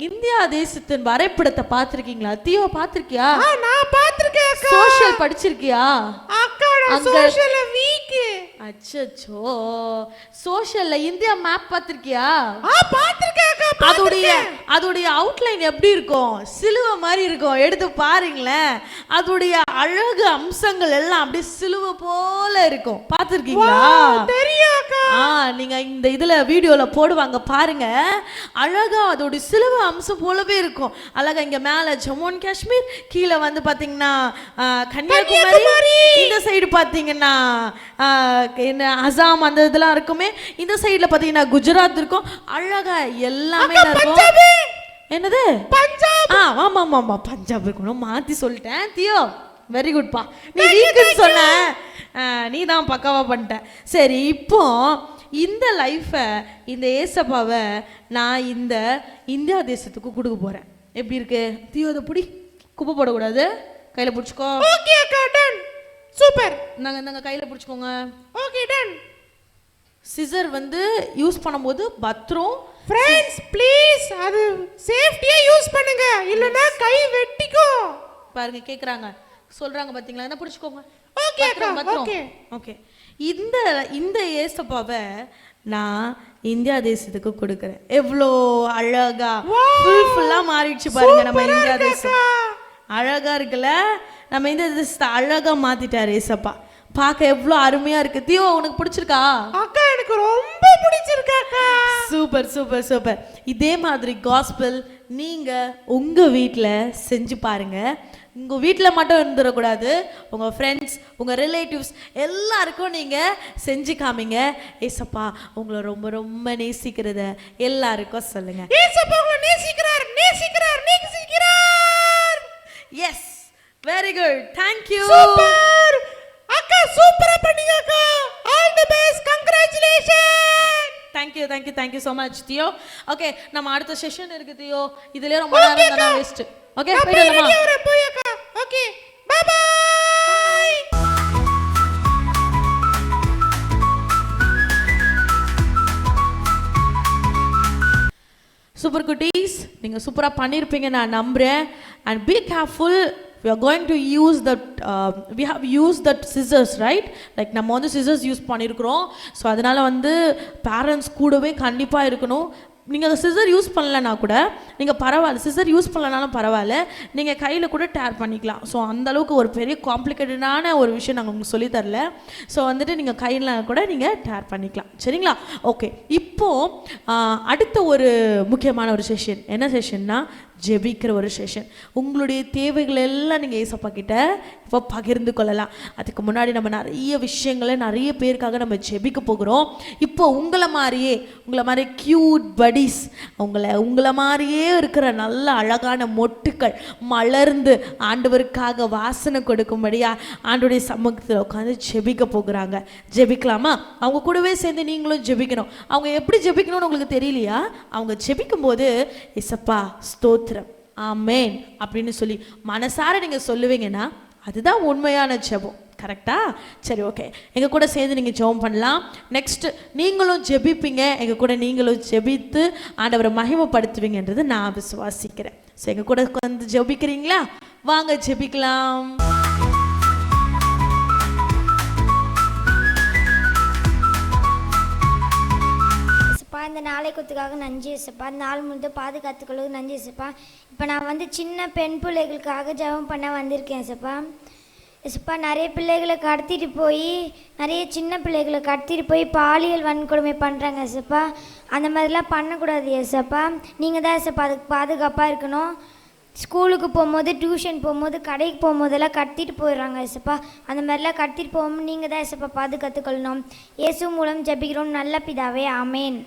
இந்தியா தேசத்தின் வரைபடத்தை பார்த்திருக்கீங்களா? தியோ பார்த்திருக்கியா? நான் பார்த்திருக்கேன். சோஷியல் படிச்சிருக்கியா? அக்கா நான் சோஷியல்ல வீக். அச்சச்சோ, சோஷியல்ல இந்தியா மேப் பார்த்திருக்கியா? பார்த்திருக்கேன் அக்கா. அதோடைய அவுட்லைன் எப்படி இருக்கும்? சிலுவை மாதிரி இருக்கும். எடுத்து பாருங்களேன், அதோடைய அழகு அம்சங்கள் எல்லாம் அப்படியே சிலுவை போல இருக்கும். பார்த்திருக்கீங்களா? தெரியும் அக்கா. நீங்க இந்த இதுல வீடியோல போடுவாங்க பாருங்க, அழகா அதோட சிலுவை அம்சம் போலவே இருக்கும். அழகா இங்க மேல ஜம்மு அண்ட் காஷ்மீர், கீழே வந்து பாத்தீங்கன்னா கன்னியாகுமரி, இந்த சைடு பாத்தீங்கன்னா என்ன அசாம் அந்த இதெல்லாம் இருக்குமே, இந்த சைடுல பாத்தீங்கன்னா குஜராத் இருக்கும். அழகா எல்லாமே இருக்கும். என்னது? பஞ்சாப். ஆமா ஆமா ஆமா, பஞ்சாப் இருக்கணும். மாத்தி சொல்லிட்டேன் தியோ. வெரி குட்பா. நீ வீக்குன்னு சொன்ன, நீ தான் பக்காவா பண்ணிட்ட. சரி, இப்போ இந்த லைஃபை, இந்த ஏசப்பாவை நான் இந்த இந்தியா தேசத்துக்கு கொடுக்க போறேன். எப்படி இருக்கு தியோ? அதை பிடி, குப்பை போடக்கூடாது, கையில பிடிச்சிக்கோ. ஓகே அக்கா, டன். சூப்பர். நாங்க கையில பிடிச்சிக்கோங்க. Okay done. சிசர் வந்து யூஸ் பண்ணும்போது பத்ரம். ஃப்ரெண்ட்ஸ் ப்ளீஸ் அது சேஃப்டியா யூஸ் பண்ணுங்க, இல்லனா கை வெட்டிக்கும். பாருங்க, கேக்குறாங்க, சொல்றாங்க பாத்தீங்களா? என்ன பிடிச்சிக்கோங்க. ஓகே அக்கா. Okay okay. இந்த ஏசப்பாவை நான் இந்தியா தேசத்துக்கு கொடுக்குறேன். எவ்வளோ அழகா ஃபுல்லா மாறிடுச்சு பாருங்க நம்ம இந்தியா தேசம். அழகா இருக்குல்ல? நம்ம இந்தியா தேசத்தை அழகா மாத்திட்டாரு ஏசப்பா. பார்க்க எவ்வளோ அருமையா இருக்கு. தியோ, உனக்கு பிடிச்சிருக்கா? அக்கா எனக்கு ரொம்ப பிடிச்சிருக்கு அக்கா. Super super super. இதே மாதிரி காஸ்பல் நீங்க உங்க வீட்டில் செஞ்சு பாருங்க. உங்கள் வீட்டில் மட்டும் இருந்துடக்கூடாது, உங்கள் ஃப்ரெண்ட்ஸ், உங்கள் ரிலேட்டிவ்ஸ் எல்லாருக்கும் நீங்கள் செஞ்சு காமிங்க. ஏசப்பா உங்களை ரொம்ப ரொம்ப நேசிக்கிறத எல்லாருக்கும் சொல்லுங்க. ஏசப்பா உங்களை நேசிக்கிறார், நேசிக்கிறார், நேசிக்கிறார். Yes, very good, thank you. Super அக்கா, சூப்பரா பண்ணீங்க அக்கா. All the best, congratulation. Thank you so much Theo. Okay, நம்ம அடுத்த செஷன் இருக்கு தியோ. இதுலயே ரொம்ப நேரம் தான் வேஸ்ட். ஓகே, போயிடலாமா? போய் அக்கா. Okay, bye by. சூப்பர் குட்டீஸ், நீங்க சூப்பரா பண்ணிருப்பீங்க நான் நம்புறேன். And be careful we are going to use that we have used that scissors, right? Like நம்ம வந்து scissors யூஸ் பண்ணியிருக்கிறோம். ஸோ அதனால் வந்து பேரண்ட்ஸ் கூடவே கண்டிப்பாக இருக்கணும். நீங்கள் சிசர் யூஸ் பண்ணலன்னா கூட நீங்கள் பரவாயில்ல, சிசர் யூஸ் பண்ணலனாலும் பரவாயில்ல, நீங்கள் கையில் கூட டேர் பண்ணிக்கலாம். ஸோ அந்தளவுக்கு ஒரு பெரிய காம்ப்ளிகேட்டடான ஒரு விஷயம் நாங்கள் உங்களுக்கு சொல்லித்தரல. ஸோ வந்துட்டு நீங்கள் கையில் கூட நீங்கள் டேர் பண்ணிக்கலாம். சரிங்களா? ஓகே, இப்போது அடுத்த ஒரு முக்கியமான ஒரு செஷன். என்ன செஷன்னா ஜெபிக்கிற ஒரு செஷன். உங்களுடைய தேவைகள் எல்லாம் நீங்கள் ஏசப்பா கிட்ட இப்போ பகிர்ந்து கொள்ளலாம். அதுக்கு முன்னாடி நம்ம நிறைய விஷயங்களை நிறைய பேருக்காக நம்ம ஜெபிக்க போகிறோம். இப்போ உங்களை மாதிரி க்யூட் படீஸ், உங்களை மாதிரியே இருக்கிற நல்ல அழகான மொட்டுக்கள் மலர்ந்து ஆண்டவருக்காக வாசனை கொடுக்கும்படியா ஆண்டவருடைய சமூகத்தில் உட்காந்து ஜெபிக்க போகிறாங்க. ஜெபிக்கலாமா? அவங்க கூடவே சேர்ந்து நீங்களும் ஜெபிக்கணும். அவங்க எப்படி ஜெபிக்கணும்னு உங்களுக்கு தெரியலையா? அவங்க ஜெபிக்கும் போது ஏசப்பா ஸ்தோத்திரம், ஆமேன் அப்படின்னு சொல்லி மனசார நீங்கள் சொல்லுவீங்கன்னா அதுதான் உண்மையான ஜெபம். கரெக்டா? சரி, ஓகே, எங்கள் கூட சேர்ந்து நீங்கள் ஜெபம் பண்ணலாம். நெக்ஸ்ட் நீங்களும் ஜெபிப்பீங்க, எங்கள் கூட நீங்களும் ஜெபித்து ஆண்டவரை மகிமைப்படுத்துவீங்கன்றது நான் விசுவாசிக்கிறேன். ஸோ எங்கள் கூட வந்து ஜெபிக்கிறீங்களா? வாங்க ஜெபிக்கலாம். இந்த நாளை கொத்துக்காக நன்றி ஏசப்பா. இந்த நாள் முழுதும் பாதுகாத்துக்கொள்வது நன்றி ஏசப்பா. இப்போ நான் வந்து சின்ன பெண் பிள்ளைகளுக்காக ஜெபம் பண்ண வந்திருக்கேன் ஏசப்பா. ஏசப்பா, நிறைய பிள்ளைகளை கடத்திட்டு போய் நிறைய சின்ன பிள்ளைகளை கடத்திட்டு போய் பாலியல் வன்கொடுமை பண்ணுறாங்க ஏசப்பா. அந்த மாதிரிலாம் பண்ணக்கூடாது ஏசப்பா. நீங்கள் தான் ஏசப்பா அதுக்கு பாதுகாப்பாக இருக்கணும். ஸ்கூலுக்கு போகும்போது, டியூஷன் போகும்போது, கடைக்கு போகும்போதெல்லாம் கடத்திட்டு போயிடுறாங்க ஏசப்பா. அந்த மாதிரிலாம் கடத்திட்டு போகும்போது நீங்கள் தான் ஏசப்பா பாதுகாத்துக்கொள்ளணும். இயேசு மூலம் ஜெபிக்கிறோம் நல்ல பிதாவே, ஆமேன்.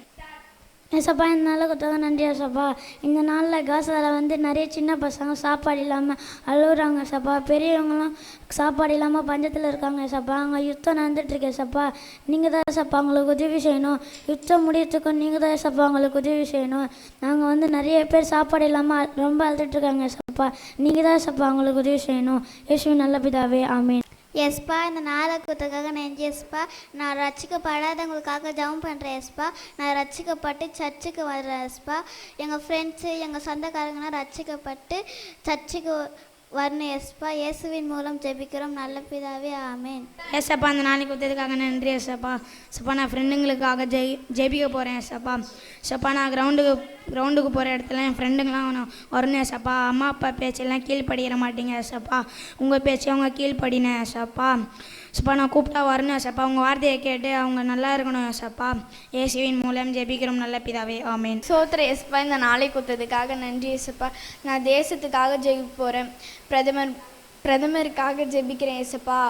ஏசப்பா, இந்த நாளில் கொடுத்தாங்க நன்றி ஏசப்பா. இந்த நாளில் காசாவில் வந்து நிறைய சின்ன பசங்க சாப்பாடு இல்லாமல் அழுகுறாங்க ஏசப்பா. பெரியவங்களாம் சாப்பாடு இல்லாமல் பஞ்சத்தில் இருக்காங்க ஏசப்பா. அங்கே யுத்தம் நடந்துட்டுருக்கு ஏசப்பா. நீங்கள் தான் ஏசப்பா அவங்களுக்கு உதவி செய்யணும். யுத்தம் முடியறதுக்கும் நீங்கள் தான் ஏசப்பா அவங்களுக்கு உதவி செய்யணும். நாங்கள் வந்து நிறைய பேர் சாப்பாடு இல்லாமல் ரொம்ப அழுதுட்டுருக்காங்க ஏசப்பா. நீங்கள் தான் ஏசப்பா அவங்களுக்கு உதவி செய்யணும். இயேசுவின் நல்ல பிதாவே, ஆமேன். எஸ்பா, இந்த நாடகத்துக்காக நன்றி எஸ்பா. நான் ரட்சிக்கப்படாதவங்களுக்காக ஜெபம் பண்ணுறேன் எஸ்பா. நான் ரட்சிக்கப்பட்டு சர்ச்சுக்கு வர்றேன் எஸ்பா. எங்கள் ஃப்ரெண்ட்ஸு, எங்கள் சொந்தக்காரங்களாம் ரட்சிக்கப்பட்டு சர்ச்சுக்கு வரணும் எஸ்பா. இயேசுவின் மூலம் ஜெபிக்கிறோம் நல்ல பிதாவே, ஆமேன். ஏசப்பா, அந்த நாளைக்கு கொடுத்ததுக்காக நன்றி ஏசப்பா. சப்பா, நான் ஃப்ரெண்டுங்களுக்காக ஜெபிக்க போகிறேன் ஏசப்பா. சப்பா, நான் கிரவுண்டுக்கு போகிற இடத்துல என் ஃப்ரெண்டுங்களாம் வரணும் ஏசப்பா. அம்மா அப்பா பேச்செல்லாம் கீழ்படிக்கிற மாட்டீங்க ஏசப்பா. உங்கள் பேச்சு அவங்க கீழ்படினேன் ஏசப்பா. சப்பா, நான் கூப்பிட்டா வரணும் ஏசப்பா. உங்கள் வார்த்தையை கேட்டு அவங்க நல்லா இருக்கணும் ஏசப்பா. இயேசுவின் மூலம் ஜெபிக்கிறோம் நல்ல பிதாவே, ஆமேன். சோத்திர ஏசப்பா, இந்த நாளை கொடுத்ததுக்காக நன்றி ஏசப்பா. நான் தேசத்துக்காக ஜெபிக்க போகிறேன். பிரதமருக்காக ஜெபிக்கிறேன் ஏசப்பா.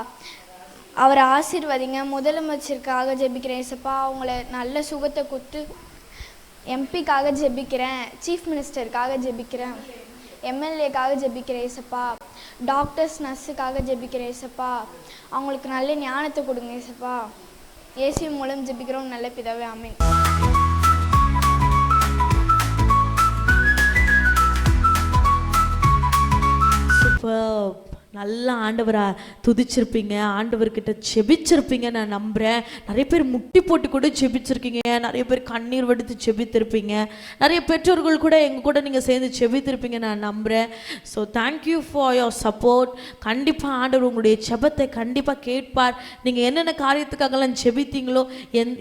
அவரை ஆசீர்வதிங்க. முதலமைச்சருக்காக ஜெபிக்கிறேன் ஏசப்பா. அவங்கள நல்ல சுகத்தை கொடுத்து. எம்பிக்காக ஜெபிக்கிறேன். சீஃப் மினிஸ்டருக்காக ஜெபிக்கிறேன். எம்எல்ஏக்காக ஜெபிக்கிறேன் ஏசப்பா. டாக்டர்ஸ், நர்ஸுக்காக ஜெபிக்கிறேன் ஏசப்பா. அவங்களுக்கு நல்ல ஞானத்தை கொடுங்க ஏசப்பா. இயேசு மூலம் ஜெபிக்கிறோம் நல்ல பிதாவே, ஆமேன். சூப்பர். நல்லா ஆண்டவரா துதிச்சிருப்பீங்க, ஆண்டவர்கிட்ட ஜெபிச்சிருப்பீங்க நான் நம்புகிறேன். நிறைய பேர் முட்டி போட்டு கூட ஜெபிச்சிருக்கீங்க, நிறைய பேர் கண்ணீர் வடித்து ஜெபித்திருப்பீங்க, நிறைய பெற்றோர்கள் கூட எங்கள் கூட நீங்கள் சேர்ந்து ஜெபித்திருப்பீங்க நான் நம்புகிறேன். So thank you for your support. கண்டிப்பாக ஆண்டவர் உங்களுடைய ஜெபத்தை கண்டிப்பாக கேட்பார். நீங்கள் என்னென்ன காரியத்துக்காகலாம் ஜெபித்தீங்களோ,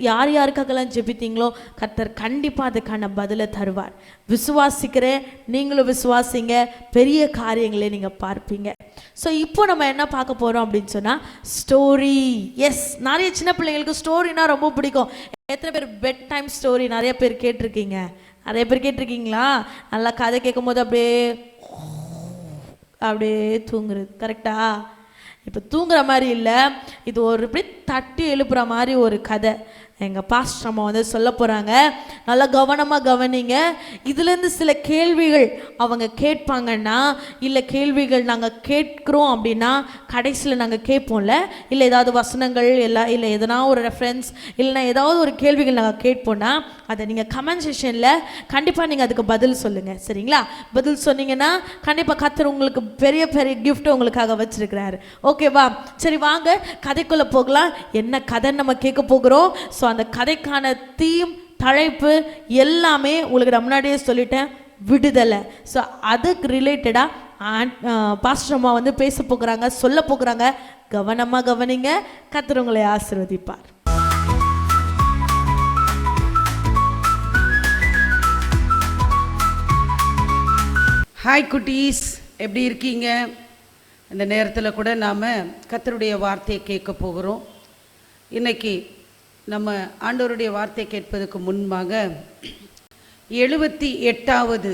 யார் யாருக்காகலாம் ஜெபித்தீங்களோ கர்த்தர் கண்டிப்பாக அதுக்கான பதிலை தருவார். விசுவாசிக்கிறேன், நீங்களும் விசுவாசிங்க, பெரிய காரியங்களை நீங்கள் பார்ப்பீங்க. ஸோ இப்போ நம்ம என்ன பார்க்க போகிறோம் அப்படின்னு சொன்னால் ஸ்டோரி. எஸ், நிறைய சின்ன பிள்ளைங்களுக்கு ஸ்டோரினா ரொம்ப பிடிக்கும். எத்தனை பேர் பெட் டைம் ஸ்டோரி நிறைய பேர் கேட்டிருக்கீங்க? நிறைய பேர் கேட்டிருக்கீங்களா? நல்லா கதை கேட்கும் போது அப்படியே தூங்குறது. கரெக்டா? இப்போ தூங்குற மாதிரி இல்லை, இது ஒரு இப்படி தட்டி எழுப்புற மாதிரி ஒரு கதை. எங்கள் பாஸ்டர் அம்மா வந்து சொல்ல போகிறாங்க. நல்லா கவனமாக கவனிங்க. இதுலேருந்து சில கேள்விகள் அவங்க கேட்பாங்கன்னா, இல்லை கேள்விகள் நாங்கள் கேட்குறோம் அப்படின்னா கடைசியில் நாங்கள் கேட்போம்ல, இல்லை ஏதாவது வசனங்கள் இல்லை எதனா ஒரு ரெஃபரன்ஸ் இல்லைனா ஏதாவது ஒரு கேள்விகள் நாங்கள் கேட்போம்னா அதை நீங்கள் கமெண்ட் செக்ஷனில் கண்டிப்பாக நீங்கள் அதுக்கு பதில் சொல்லுங்கள். சரிங்களா? பதில் சொன்னீங்கன்னா கண்டிப்பாக கர்த்தர் உங்களுக்கு பெரிய பெரிய கிஃப்ட் உங்களுக்காக வச்சுருக்கிறாரு. ஓகேவா? சரி, வாங்க கதைக்குள்ளே போகலாம். என்ன கதைன்னு நம்ம கேட்க போகிறோம். ஸோ அந்த கதைக்கான தீம், தலைப்பு எல்லாமே உங்களுக்கு நான் முன்னாடியே சொல்லிட்டேன், விடுதலை. ஸோ அதுக்கு ரிலேட்டடாக பாஸ்டர் அம்மா வந்து பேச போகிறாங்க, சொல்ல போகிறாங்க. கவனமாக கவனிங்க. கர்த்தர் உங்களை ஆசீர்வதிப்பார். ஹாய் குட்டீஸ், எப்படி இருக்கீங்க? இந்த நேரத்தில் கூட நாம் கர்த்தருடைய வார்த்தையை கேட்க போகிறோம். இன்னைக்கு நம்ம ஆண்டவருடைய வார்த்தையை கேட்பதற்கு முன்பாக 78வது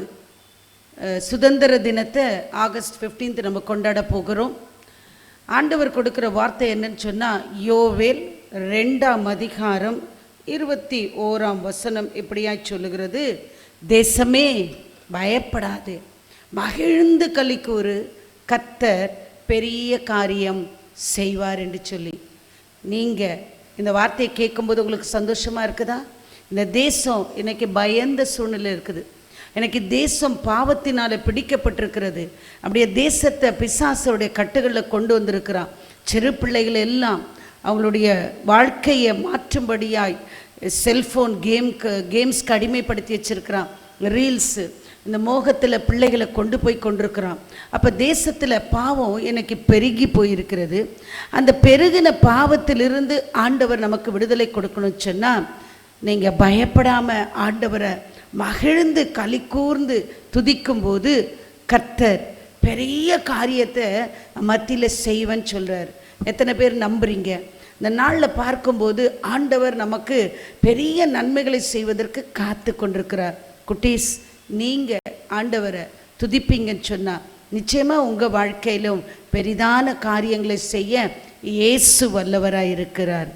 சுதந்திர தினத்தை ஆகஸ்ட் 15 நம்ம கொண்டாட போகிறோம். ஆண்டவர் கொடுக்குற வார்த்தை என்னன்னு சொன்னால், யோவேல் 2ஆம் அதிகாரம் 21ஆம் வசனம் இப்படியா சொல்லுகிறது, தேசமே பயப்படாது, மகிழ்ந்து களிக்கூறு, கர்த்தர் பெரிய காரியம் செய்வார் என்று சொல்லி. நீங்கள் இந்த வார்த்தையை கேட்கும்போது உங்களுக்கு சந்தோஷமாக இருக்குதா? இந்த தேசம் இன்னைக்கு பயந்த சூழ்நிலை இருக்குது. எனக்கு தேசம் பாவத்தினால் பிடிக்கப்பட்டிருக்கிறது. அப்படியே தேசத்தை பிசாசுடைய கட்டுகளில் கொண்டு வந்திருக்கிறான். சிறு பிள்ளைகள் எல்லாம் அவங்களுடைய வாழ்க்கையை மாற்றும்படியாய் செல்ஃபோன் கேம்ஸ்க்கு அடிமைப்படுத்தி வச்சிருக்கிறான். ரீல்ஸு, இந்த மோகத்தில் பிள்ளைகளை கொண்டு போய் கொண்டிருக்கிறான். அப்போ தேசத்தில் பாவம் எனக்கு பெருகி போயிருக்கிறது. அந்த பெருகின பாவத்திலிருந்து ஆண்டவர் நமக்கு விடுதலை கொடுக்கணும்னு சொன்னால், நீங்கள் பயப்படாமல் ஆண்டவரை மகிழ்ந்து களி கூர்ந்து துதிக்கும்போது கர்த்தர் பெரிய காரியத்தை மத்தியில் செய்வேன்னு சொல்கிறார். எத்தனை பேர் நம்புறீங்க? இந்த நாளில் பார்க்கும்போது ஆண்டவர் நமக்கு பெரிய நன்மைகளை செய்வதற்கு காத்து கொண்டிருக்கிறார். குட்டீஸ், நீங்கள் ஆண்டவரை துதிப்பீங்கன்னு சொன்னால் நிச்சயமாக உங்கள் வாழ்க்கையிலும் பெரிதான காரியங்களை செய்ய இயேசு வல்லவராக இருக்கிறார்.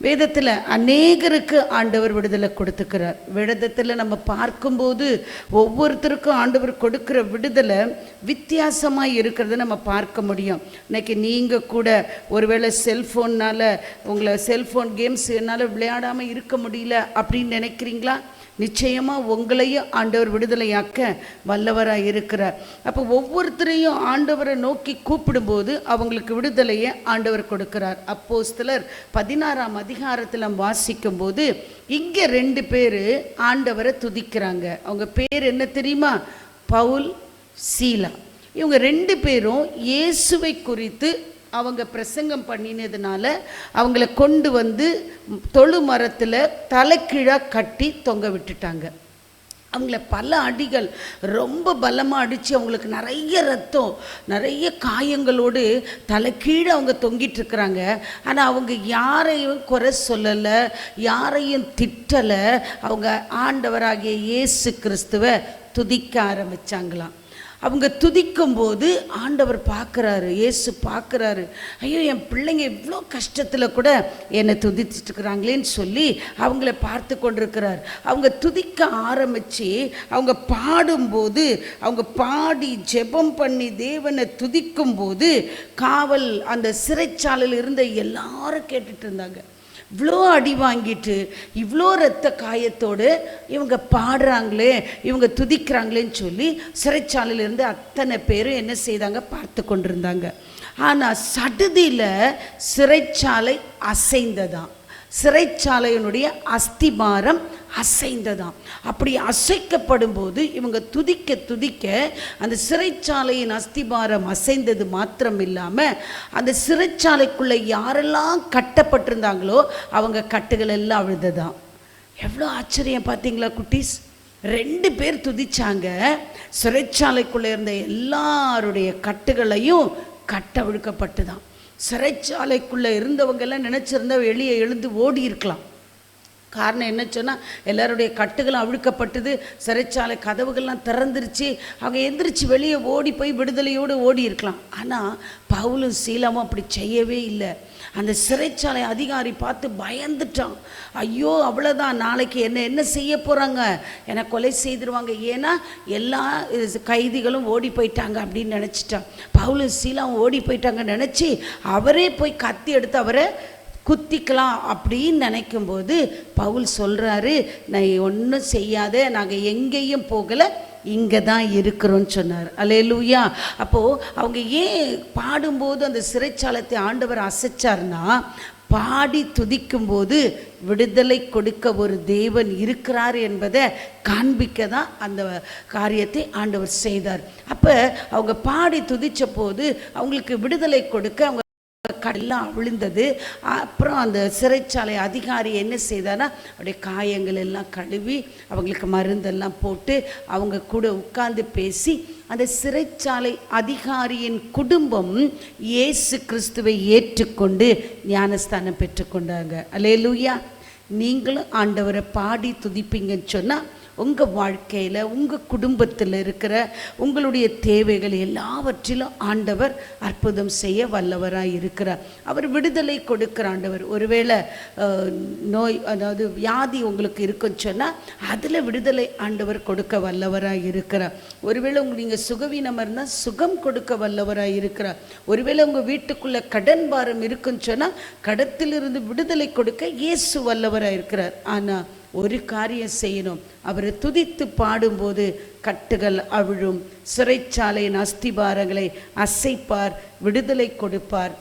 வேதத்தில் அநேகருக்கு ஆண்டவர் விடுதலை கொடுத்துக்கிறார். வேதத்தில் நம்ம பார்க்கும்போது ஒவ்வொருத்தருக்கும் ஆண்டவர் கொடுக்குற விடுதலை வித்தியாசமாக இருக்கிறத நம்ம பார்க்க முடியும். இன்றைக்கி நீங்கள் கூட ஒருவேளை செல்ஃபோன்னால் உங்களை செல்ஃபோன் கேம்ஸ் என்னால் விளையாடாமல் இருக்க முடியல அப்படின்னு நினைக்கிறீங்களா? நிச்சயமாக உங்களையும் ஆண்டவர் விடுதலையாக்க வல்லவராக இருக்கிறார். அப்போ ஒவ்வொருத்தரையும் ஆண்டவரை நோக்கி கூப்பிடும்போது அவங்களுக்கு விடுதலையை ஆண்டவர் கொடுக்கிறார். அப்போஸ்தலர் 16ஆம் அதிகாரத்தில் வாசிக்கும் போது இங்கே 2 பேர் ஆண்டவரை துதிக்கிறாங்க. அவங்க பேர் என்ன தெரியுமா? பவுல், சீலா. இவங்க 2 பேரும் இயேசுவை குறித்து அவங்க பிரசங்கம் பண்ணினதுனால அவங்கள கொண்டு வந்து தொழு மரத்தில் தலைக்கீழாக கட்டி தொங்க விட்டுட்டாங்க. அவங்கள பல அடிகள் ரொம்ப பலமாக அடித்து அவங்களுக்கு நிறைய ரத்தம், நிறைய காயங்களோடு தலைக்கீழே அவங்க தொங்கிட்டுருக்குறாங்க. ஆனால் அவங்க யாரையும் குறை சொல்லலை, யாரையும் திட்டலை. அவங்க ஆண்டவராகிய இயேசு கிறிஸ்துவை துதிக்க ஆரம்பித்தாங்களாம். அவங்க துதிக்கும்போது ஆண்டவர் பார்க்குறாரு, இயேசு பார்க்குறாரு. ஐயோ, என் பிள்ளைங்க இவ்வளோ கஷ்டத்தில் கூட என்னை துதிச்சுட்டுருக்குறாங்களேன்னு சொல்லி அவங்கள பார்த்து கொண்டிருக்கிறார். அவங்க துதிக்க ஆரம்பித்து அவங்க பாடும்போது, அவங்க பாடி ஜெபம் பண்ணி தேவனை துதிக்கும்போது காவல் அந்த சிறைச்சாலையில் இருந்த எல்லாரும் கேட்டுட்டு இருந்தாங்க. இவ்வளோ அடி வாங்கிட்டு இவ்வளோ இரத்த காயத்தோடு இவங்க பாடுறாங்களே, இவங்க துதிக்கிறாங்களேன்னு சொல்லி சிறைச்சாலையிலேருந்து அத்தனை பேரும் என்ன செய்தாங்க? பார்த்து கொண்டிருந்தாங்க. ஆனால் சடுதியில் சிறைச்சாலை அசைந்ததாம். சிறைச்சாலையினுடைய அஸ்திபாரம் அசைந்ததாம். அப்படி அசைக்கப்படும் போது இவங்க துதிக்க துதிக்க அந்த சிறைச்சாலையின் அஸ்திபாரம் அசைந்தது மாத்திரம் இல்லாமல் அந்த சிறைச்சாலைக்குள்ளே யாரெல்லாம் கட்டப்பட்டிருந்தாங்களோ அவங்க கட்டுகள் எல்லாம் அழுததாம். எவ்வளோ ஆச்சரியம் பார்த்தீங்களா குட்டீஸ்? 2 பேர் துதிச்சாங்க. சிறைச்சாலைக்குள்ளே இருந்த எல்லாருடைய கட்டுகளையும் கட்ட விழுக்கப்பட்டுதான். சிறைச்சாலைக்குள்ளே இருந்தவங்கெல்லாம் நினச்சிருந்தா வெளியே எழுந்து ஓடி இருக்கலாம். காரணம் என்ன சொன்னால், எல்லாருடைய கட்டுகளும் அவிழ்க்கப்பட்டது, சிறைச்சாலை கதவுகள்லாம் திறந்துருச்சு. அவங்க எந்திரிச்சு வெளியே ஓடி போய் விடுதலையோடு ஓடி இருக்கலாம். ஆனால் பவுலும் சீலாவும் அப்படி செய்யவே இல்லை. அந்த சிறைச்சாலை அதிகாரி பார்த்து பயந்துட்டான். ஐயோ, அவ்வளோதான், நாளைக்கு என்ன செய்ய போகிறாங்க? என்னை கொலை செய்திருவாங்க. ஏன்னா எல்லா கைதிகளும் ஓடி போயிட்டாங்க அப்படின்னு நினச்சிட்டான். பவுலும் சீலாவும் ஓடி போயிட்டாங்கன்னு நினச்சி அவரே போய் கத்தி எடுத்து அவரை குத்திக்கலாம் அப்படின்னு நினைக்கும்போது பவுல் சொல்கிறாரு, நான் ஒன்றும் செய்யாத, நாங்கள் எங்கேயும் போகலை, இங்கே தான் இருக்கிறோன்னு சொன்னார். அல்லேலூயா. அப்போது அவங்க ஏன் பாடும்போது அந்த சிறைச்சாலத்தை ஆண்டவர் அசைச்சார்னா, பாடி துதிக்கும்போது விடுதலை கொடுக்க ஒரு தேவன் இருக்கிறார் என்பதை காண்பிக்க தான் அந்த காரியத்தை ஆண்டவர் செய்தார். அப்போ அவங்க பாடி துதித்த போது அவங்களுக்கு விடுதலை கொடுக்க அவங்க எல்லாம் விழுந்தது. அப்புறம் அந்த சிறைச்சாலை அதிகாரி என்ன செய்தார்னா அப்படியே காயங்கள் எல்லாம் கழுவி அவங்களுக்கு மருந்தெல்லாம் போட்டு அவங்க கூட உட்கார்ந்து பேசி அந்த சிறைச்சாலை அதிகாரியின் குடும்பம் இயேசு கிறிஸ்துவை ஏற்றுக்கொண்டு ஞானஸ்தானம் பெற்றுக்கொண்டாங்க. அல்லேலூயா. நீங்களும் ஆண்டவரை பாடி துதிப்பீங்கன்னு சொன்னால் உங்கள் வாழ்க்கையில் உங்கள் குடும்பத்தில் இருக்கிற உங்களுடைய தேவைகள் எல்லாவற்றிலும் ஆண்டவர் அற்புதம் செய்ய வல்லவராக இருக்கிறார். அவர் விடுதலை கொடுக்கிற ஆண்டவர். ஒருவேளை நோய் அதாவது வியாதி உங்களுக்கு இருக்குன்னு சொன்னால் அதில் விடுதலை ஆண்டவர் கொடுக்க வல்லவராக இருக்கிறார். ஒருவேளை நீங்கள் சுகவீனமாக இருந்தால் சுகம் கொடுக்க வல்லவராக இருக்கிறார். ஒருவேளை உங்கள் வீட்டுக்குள்ளே கடன் பாரம் இருக்குன்னு சொன்னால் கடத்திலிருந்து விடுதலை கொடுக்க இயேசு வல்லவராக இருக்கிறார். ஆனால் ஒரு காரியம் செய்யணும், அவரை துதித்து பாடும்போது கட்டுகள் அவிழும், சிறைச்சாலையின் அஸ்திபாரங்களை அசைப்பார், விடுதலை கொடுப்பார்.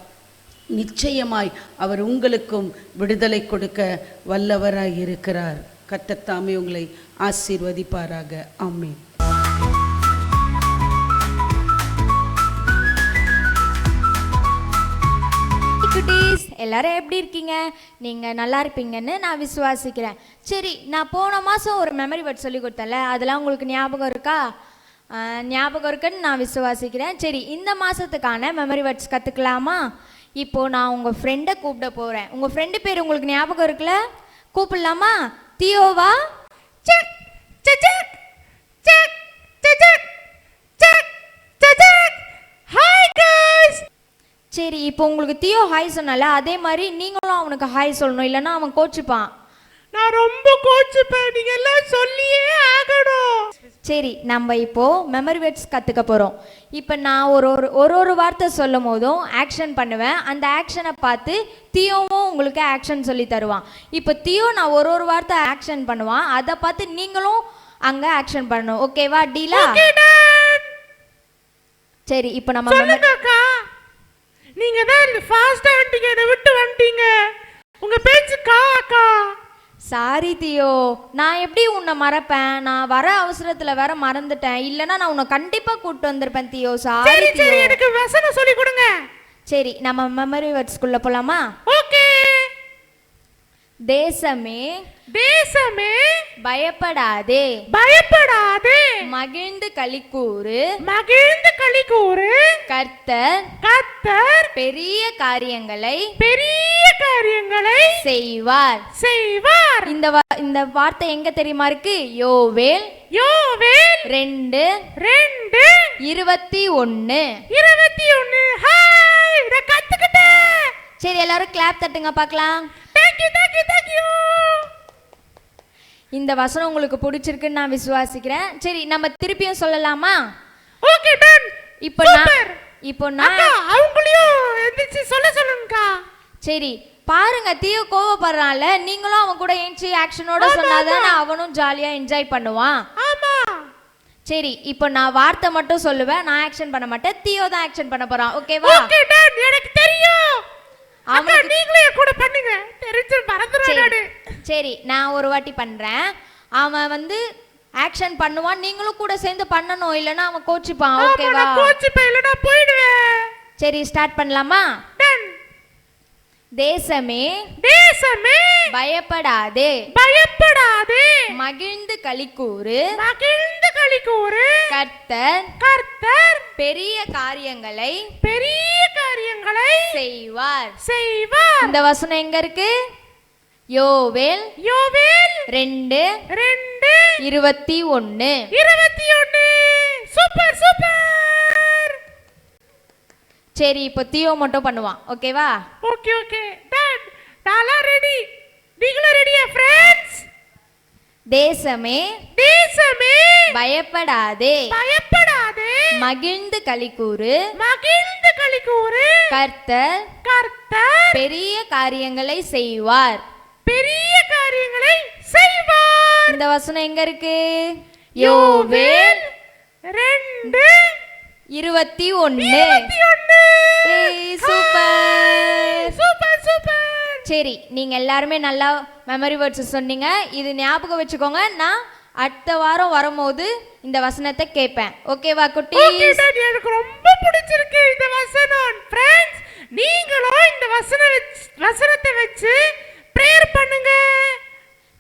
நிச்சயமாய் அவர் உங்களுக்கும் விடுதலை கொடுக்க வல்லவராய் இருக்கிறார். கர்த்தர் உங்களை ஆசீர்வதிப்பாராக. ஆமென். குட்டீஸ், எல்லாரும் எப்படி இருக்கீங்க? நீங்கள் நல்லா இருப்பீங்கன்னு நான் விசுவாசிக்கிறேன். சரி, நான் போன மாதம் ஒரு மெமரி வேர்ட் சொல்லி கொடுத்தேன்ல, அதெல்லாம் உங்களுக்கு ஞாபகம் இருக்கா? ஞாபகம் இருக்குன்னு நான் விசுவாசிக்கிறேன். சரி, இந்த மாதத்துக்கான மெமரி வேர்ட்ஸ் கற்றுக்கலாமா? இப்போது நான் உங்கள் ஃப்ரெண்டை கூப்பிட போகிறேன். உங்கள் ஃப்ரெண்டு பேர் உங்களுக்கு ஞாபகம் இருக்குல்ல? கூப்பிடலாமா? தியோவா? Check check check check check check. Hi guys. சரி, இப்போ உங்களுக்கு தியோ ஹாய் சொன்னால அதே மாதிரி நீங்களும் அவனுக்கு ஹாய் சொல்லணும், இல்லைன்னா அவன் கோச்சுப்பான். நான் ரொம்ப கோச்சுப்பேன், நீங்க எல்லாம் சொல்லியே ஆகணும். சரி, நம்ம இப்போ மெமரி வேர்ட்ஸ் கற்றுக்க போகிறோம். இப்போ நான் ஒரு வார்த்தை சொல்லும் போதும் ஆக்ஷன் பண்ணுவேன். அந்த ஆக்ஷனை பார்த்து தியோவும் உங்களுக்கு ஆக்ஷன் சொல்லி தருவான். இப்போ தியோ நான் ஒரு வார்த்தை ஆக்ஷன் பண்ணுவான், அதை பார்த்து நீங்களும் அங்கே ஆக்ஷன் பண்ணணும். ஓகேவா? டீலா? சரி, இப்போ நம்ம நீங்க தான் ஃபாஸ்டா வந்துட்டீங்க, என்னை விட்டு வந்துட்டீங்க. உங்க பேச்சு அக்கா. சாரி தியோ, நான் எப்படி உன்னை மறப்பேன்? நான் வர அவசரத்துல வேற மறந்துட்டேன், இல்லைன்னா நான் உன்னை கண்டிப்பா கூப்பிட்டு வந்திருப்பேன் தியோ. சாரி தியோ. சரி, எனக்கு வசனம் சொல்லி கொடுங்க. சரி, நம்ம மெமரி வேர்ட்ஸ்குள்ள போலாமா? ஓகே. தேசமே தேசமே பயப்படாதே பயப்படாதே, மகிழ்ந்து களிக்கூறு மகிழ்ந்து களிக்கூறு, கர்த்தர் கர்த்தர் பெரிய காரியங்களை செய்வார் செய்வார். இந்த வார்த்தை எங்க தெரியுமா இருக்கு? யோவேல் 2:21. ஹாய், நான் கத்துக்கிட்டேன். சரி, எல்லாரும் கிளாப் தட்டுங்க பார்க்கலாம். Thank you. இந்த வசனம் உங்களுக்கு பிடிச்சிருக்குன்னு நான் விசுவாசிக்கிறேன். சரி, நம்ம திருப்பியும் சொல்லலாமா? Okay, done. இப்போ நான் அவங்களையும் எந்திரிச்சு சொல்லுங்கக்கா. சரி, பாருங்க, தியோ கோவப்படுறான்ல, நீங்களும் அவன் கூட ஏஞ்சி ஆக்ஷனோட சொன்னாதான் அவனும் ஜாலியா என்ஜாய் பண்ணுவான். ஆமா. சரி, இப்போ நான் வார்த்தை மட்டும் சொல்லுவேன், நான் ஆக்ஷன் பண்ண மாட்டேன். தியோ தான் ஆக்ஷன் பண்ண போறான். ஓகேவா? ஓகே டன், எனக்கு தெரியும். அக்கா, நீங்களே கூட பண்ணுங்க, தெரிஞ்சு மறந்துறானே. சரி, நான் ஒரு வாட்டி பண்றேன். அவன் வந்து ஆக்ஷன் பண்ணுவான், நீங்களும் கூட சேர்ந்து பண்ணணும், இல்லனா அவன் கோச்சிப்பான். ஓகேவா? நான் கோச்சிப்பேன், இல்லனா போய்டுவேன். சரி, ஸ்டார்ட் பண்ணலாமா? டன். தேசமே தேசமே பயப்படாதே பயப்படாதே, மகிழ்ந்து களிக்கூறு மகிழ்ந்து களிக்கூறு, கர்த்தர் கர்த்தர் பெரிய காரியங்களை செய்வார். இந்த வசனம் எங்க இருக்கு? யோவேல் 2:21. சூப்பர். சரி, இப்போ தியோ மட்டும் பண்ணுவான். ஓகேவா? ஓகே. டன். நாலாம் ரெடி. நீங்களும் ரெடியா ஃப்ரெண்ட்ஸ்? தேசமே பயப்படாதே மகிழ்ந்து களிக்கூறு, கர்த்தர் பெரிய காரியங்களை செய்வார். இந்த வசனம் எங்க இருக்கு? யோவேல் 2:21. சூப்பர். சரி, நீங்கள் எல்லாருமே நல்லா மெமரி வேர்ட்ஸ் சொன்னீங்க. இது ஞாபகம் வச்சுக்கோங்க. நான் அடுத்த வாரம் வரும்போது இந்த வசனத்தை கேட்பேன். ஓகேவா குட்டீஸ்? ஓகே டாடி, எனக்கு ரொம்ப பிடிச்சிருக்கு இந்த வசனம். फ्रेंड्स, நீங்களும் இந்த வசனத்தை வச்சு பிரேயர் பண்ணுங்க.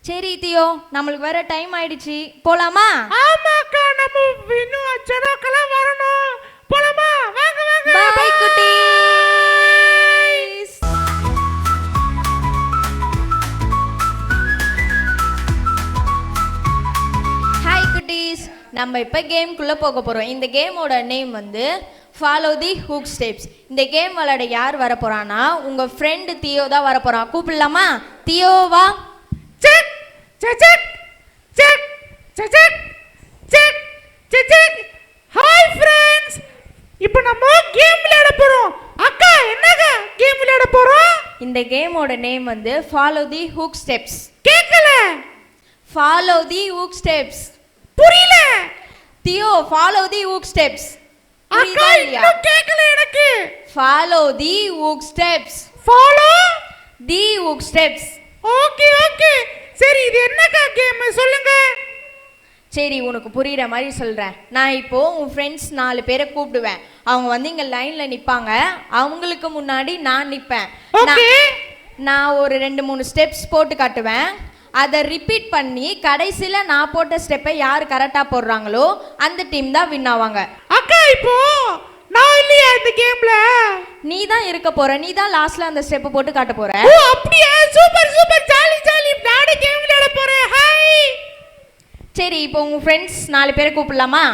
சரி தியோ, நம்மளுக்கு வேற டைம் ஆயிடுச்சு, போலாமா? ஆமாக்கா, நம்ம இன்னும் அச்சனாக்கெல்லாம் வரணும். போலாமா? வாங்க வாங்க. பை குட்டீஸ். ஹாய் குட்டீஸ், நம்ம இப்போ கேம்குள்ளே போக போகிறோம். இந்த கேமோட நேம் வந்து ஃபாலோ தி ஹூக் ஸ்டெப்ஸ். இந்த கேம் விளையாட யார் வர போகிறான்னா உங்கள் ஃப்ரெண்டு தியோ தான் வர போகிறான். கூப்பிடலாமா? தியோ வா. Check check check check check check check check. Hi friends, இப்போ நம்ம கேம் விளையாட போறோம். அக்கா, என்னங்க கேம் விளையாட போறோம்? இந்த கேமோட நேம் வந்து ஃபாலோ தி ஹூக் ஸ்டெப்ஸ். கேக்கல. Follow the hook steps. புரியல. Theo, follow the hook steps. அக்கா, இன்னும் கேக்கல எனக்கு. Follow the hook steps. Follow the hook steps. Okay okay. சரி, இது என்னக்கா கேம் சொல்லுங்க. சரி, உனக்கு புரியுற மாதிரி சொல்கிறேன். நான் இப்போது உன் ஃப்ரெண்ட்ஸ் 4 பேரை கூப்பிடுவேன். அவங்க வந்து இங்கே லைனில் நிற்பாங்க. அவங்களுக்கு முன்னாடி நான் நிற்பேன். நான் ஒரு 2-3 ஸ்டெப்ஸ் போட்டு காட்டுவேன். அதை ரிப்பீட் பண்ணி கடைசியில் நான் போட்ட ஸ்டெப்பை யார் கரெக்டாக போடுறாங்களோ அந்த டீம் தான் வின் ஆவாங்க. அக்கா, இப்போ நான் இல்லையா இந்த கேம்ல? நீ தான் இருக்க போற. நீ தான் லாஸ்ட்ல அந்த ஸ்டெப்பை போட்டு காட்ட போற. ஓ அப்படியே. Super super. Jolly jolly. நானே கேம் விளையாட போறேன். ஹாய். சரி, இப்போ உங்க ஃப்ரெண்ட்ஸ் 4 பேரை கூப்பிடலாமா?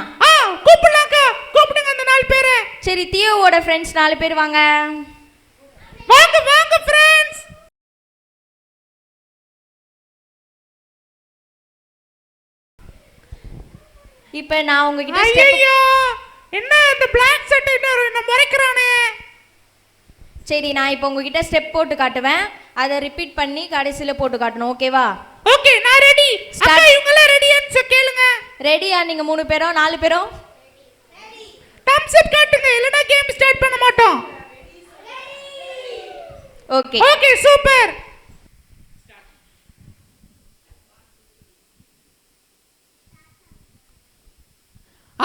கூப்பிடலாம்க்கா. கூப்பிடுங்க அந்த 4 பேரை. சரி, தியோவோட ஃப்ரெண்ட்ஸ் 4 பேர் வாங்க. வாங்க வாங்க ஃப்ரெண்ட்ஸ். இப்போ நான் உங்ககிட்ட ஐயோ, என்ன இந்த Black சட்டை என்ன முறைக்கறானே. சரி, நான் இப்போ உங்ககிட்ட ஸ்டெப் போட்டு காட்டுவேன். அதை ரிப்பீட் பண்ணி கடைசியில போட்டு காட்டணும். ஓகேவா? ஓகே, நான் ரெடி. அக்கா, இவங்க எல்லாம் ரெடியான்னு கேளுங்க. ரெடியா? நீங்க 3 பேரும் 4 பேரும் ரெடி. தம்ஸ் அப் காட்டுங்க, இல்லனா கேம் ஸ்டார்ட் பண்ண மாட்டோம். Okay okay, super.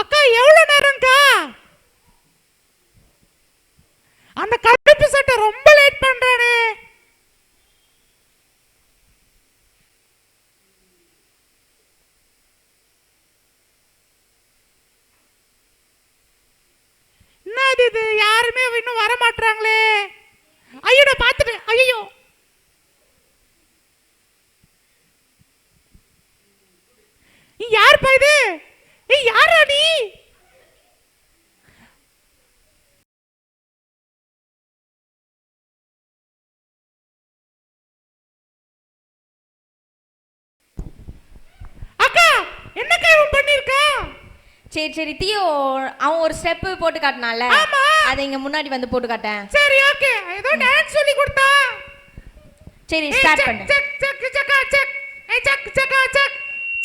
அக்கா, எவ்வளவு நேரம்க்கா? அந்த கருப்பு சட்டை ரொம்ப லேட் பண்றானே. என்னது இது? யாருமே இன்னும் வர மாட்டாங்களே. ஐயோ, நான் பார்த்துட்டேன். ஐயோ, யாருப்பா இது? யாரா நீ? அக்கா, என்னக்கா இவன் பண்ணிருக்கா? சரி சரி, தியோ அவன் ஒரு ஸ்டெப் போட்டு காட்டினால, அதை இங்க முன்னாடி வந்து போட்டு காட்டேன். சரி, ஓகே. ஏதோ டான்ஸ் சொல்லி கொடுத்தா. சரி, ஸ்டார்ட் பண்ணு. Check check check check. ஏய், check check check.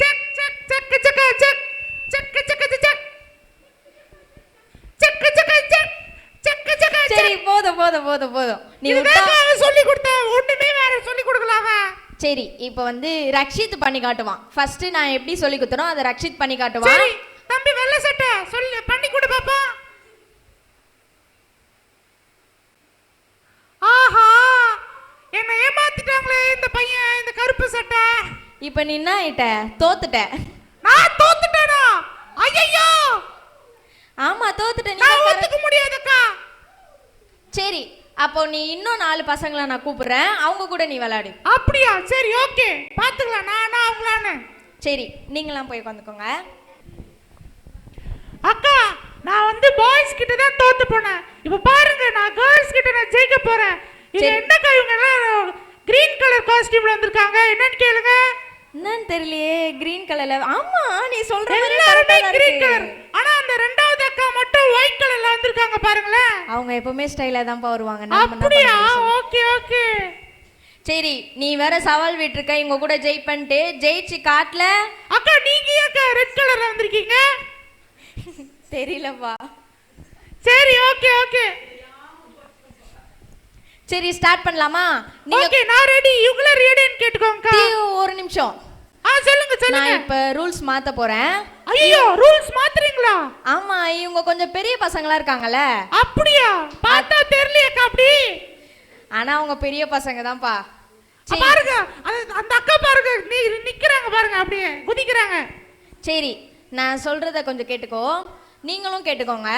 Check check check check check. Check check check check. Check check check. Check check check. சரி, போதும் போதும் போதும் போதும். நீ சொல்லி கொடுத்தா ஒண்ணுமே வேற சொல்லி கொடுக்கலாமா? சரி, இப்போ வந்து ரக்ஷித் பண்ணி காட்டுவான். ஃபர்ஸ்ட் நான் எப்படி சொல்லி கொடுத்தனோ அதை ரக்ஷித் பண்ணி காட்டுவான். சரி தம்பி, வெள்ளை சட்டை சொல்லி பண்ணி கொடு பாப்பா. ஆஹா, என்ன ஏமாத்திட்டாங்களே இந்த பையன், இந்த கருப்பு சட்டை. இப்போ நீ என்ன ஆயிட்ட? தோத்துட்ட. நான் தோத்துட்டேனா? ஐயோ, ஆமா தோத்துட்ட. நீ நான் ஒத்துக்க முடியாதுக்கா. சரி, அப்போ நீ இன்னும் 4 பசங்களை நான் கூப்பிடுறேன், அவங்க கூட நீ விளையாடு. அப்படியா? சரி, ஓகே, பாத்துக்கலாம். நானா அவங்களானே? சரி, நீங்களாம் போய் உட்காந்துக்கோங்க. அக்கா, நான் வந்து பாய்ஸ் கிட்ட தான் தோத்து போனேன். இப்போ பாருங்க, நான் கேர்ள்ஸ் கிட்ட நான் ஜெயிக்க போறேன். இது என்னக்கா இவங்க எல்லாம் கிரீன் கலர் காஸ்டியூம்ல வந்திருக்காங்க? என்னன்னு கேளுங்க. என்னன்னு தெரியலையே. கிரீன் கலர்ல. ஆமா, நீ சொல்ற எல்லாரும் கிரீன் கலர். ஆனா அந்த ரெண்டாவது அக்கா மட்டும் ஒயிட் கலர்ல வந்திருக்காங்க பாருங்களேன். அவங்க எப்பவுமே ஸ்டைலா தான் வருவாங்க. அப்படியா? Okay okay. சரி, நீ வேற சவால் விட்டுருக்க இவங்க கூட ஜெயிப்பன்ட்டு. ஜெயிச்சு காட்டல. அக்கா, நீங்க ஏக்கா ரெட் கலர்ல வந்திருக்கீங்க? தெரியலப்பா. சரி, ஓகே ஓகே. சரி ஸ்டார்ட் பண்ணலாமா? நீங்க ஓகே நான் ரெடி. இவங்கள ரெடின்னு கேட்டுக்கோங்க. தீயு ஒரு நிமிஷம். சொல்லுங்க சொல்லுங்க. நான் இப்ப ரூல்ஸ் மாத்த போறேன். ஐயோ ரூல்ஸ் மாத்துறீங்களா? ஆமா, இவங்க கொஞ்சம் பெரிய பசங்களா இருக்காங்கல்ல. அப்படியா? பார்த்தா தெரியலையேக்கா அப்படி. ஆனா அவங்க பெரிய பசங்க தான்ப்பா. பாருங்க அந்த அக்கா பாருங்க நிக்கறாங்க பாருங்க, அப்படியே குதிக்கறாங்க. சரி நான் சொல்றத கொஞ்சம் கேட்டுக்கோ, நீங்களும் கேட்டுக்கோங்க.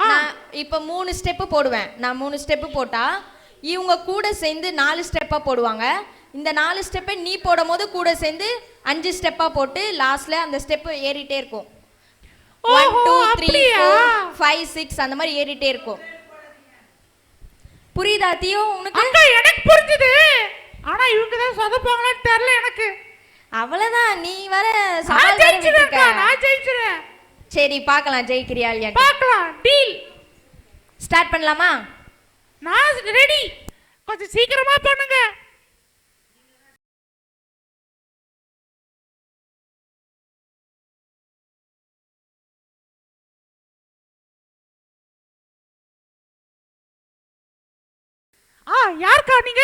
நான் இப்ப 3 ஸ்டெப் போடுவேன். நான் 3 ஸ்டெப் போட்டா இவங்க கூட சேர்ந்து 4 ஸ்டெப்பா போடுவாங்க. இந்த 4 ஸ்டெப்பை நீ போடும்போது கூட சேர்ந்து 5 ஸ்டெப்பா போட்டு லாஸ்ட்ல அந்த ஸ்டெப் ஏறிட்டே இருக்கும். 1 2 3 4 5 6 அந்த மாதிரி ஏறிட்டே இருக்கும். புரியுதா தியோ உனக்கு? அக்கா எனக்கு புரிஞ்சுது. ஆனா இவங்க தான் சொதப்பாங்களான்னு தெரியல எனக்கு. அவ்வளவுதான், நீ வர சவால் விட்டுருக்க. நான் ஜெயிச்சிரேன். சரி பார்க்கலாம் ஜெயிக்கிறியா இல்லையா. பார்க்கலாம். டீல் ஸ்டார்ட் பண்ணலாமா? நான் ரெடி. கொஞ்சம் சீக்கிரமா பண்ணுங்க. யாருக்கா நீங்க?